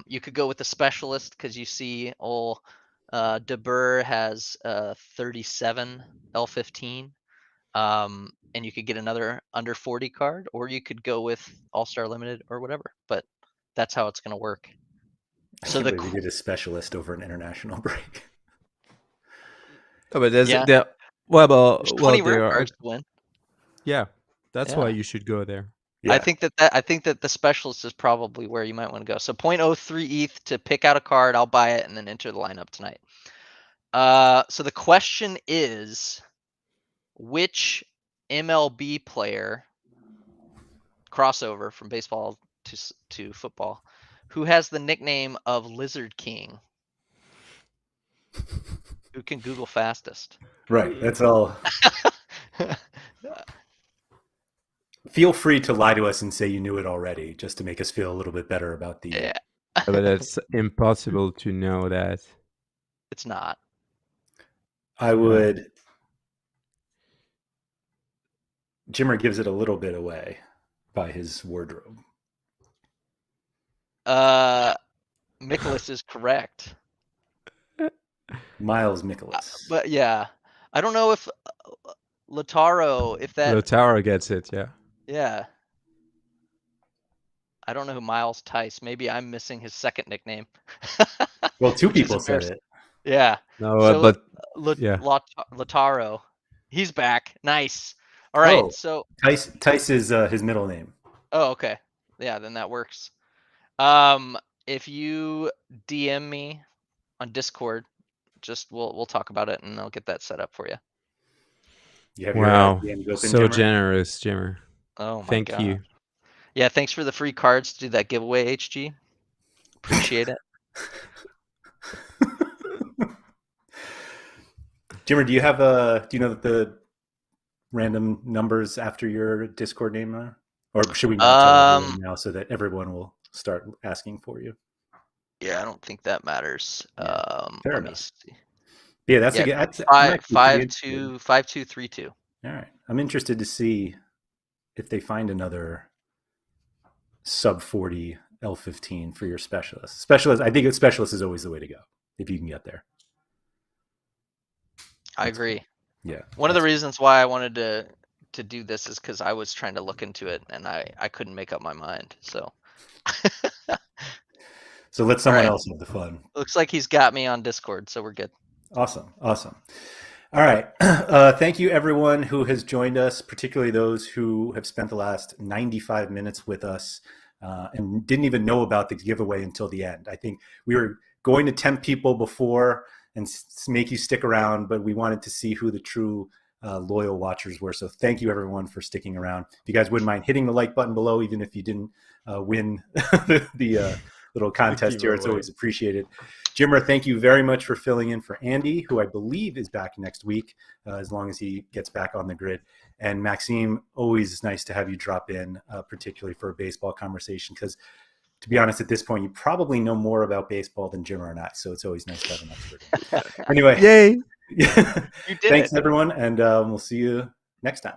you could go with the specialist because you see old De Boer has 37 L15. And you could get another under 40 card, or you could go with All-Star Limited or whatever. But that's how it's going to work. I can't believe we did a specialist over an international break. Oh, but there's Yeah. there's 20 rare cards to win. Yeah, that's why you should go there. Yeah. I think that the specialist is probably where you might want to go. So 0.03 ETH to pick out a card. I'll buy it and then enter the lineup tonight. So the question is, which MLB player, crossover from baseball to football, who has the nickname of Lizard King? Who can Google fastest? Right. That's all. Feel free to lie to us and say you knew it already, just to make us feel a little bit better about the. Yeah. But it's impossible to know that. It's not. I would. Jimmer gives it a little bit away by his wardrobe. Mikolas is correct. Miles Mikolas. But yeah, I don't know if Lautaro gets it, yeah. Yeah. I don't know who Miles Tice. Maybe I'm missing his second nickname. Well, 2 people said it. Yeah. No, so but Lautaro, he's back. Nice. All right. So Tice is his middle name. Oh, okay. Yeah, then that works. If you DM me on Discord, just we'll talk about it and I'll get that set up for you. You have wow, your DMs open, so Jimmer? generous, Jimmer. Oh my Thank God. you. Yeah, thanks for the free cards to do that giveaway, HG. Appreciate it. Jimmer, do you know the random numbers after your Discord name are? Or should we not tell everyone now so that everyone will start asking for you? Yeah, I don't think that matters. Yeah, fair Let me enough. see. Yeah, that's Yeah, a good. I'm five actually pretty five interested. two 5232. All right, I'm interested to see if they find another sub 40 L15 for your specialist. Specialist, I think specialist is always the way to go if you can get there. I That's agree. cool. Yeah. One of the reasons why I wanted to do this is because I was trying to look into it and I couldn't make up my mind. So So let someone right. else have the fun. Looks like he's got me on Discord, so we're good. Awesome. Awesome. All right. Thank you, everyone who has joined us, particularly those who have spent the last 95 minutes with us and didn't even know about the giveaway until the end. I think we were going to tempt people before and make you stick around, but we wanted to see who the true loyal watchers were. So thank you, everyone, for sticking around. If you guys wouldn't mind hitting the like button below, even if you didn't win the little contest here, it's always appreciated. Jimmer, thank you very much for filling in for Andy, who I believe is back next week, as long as he gets back on the grid. And Maxime, always nice to have you drop in, particularly for a baseball conversation, because to be honest, at this point, you probably know more about baseball than Jimmer and I, so it's always nice to have an expert. Anyway, Yay! You did thanks, it. everyone, and we'll see you next time.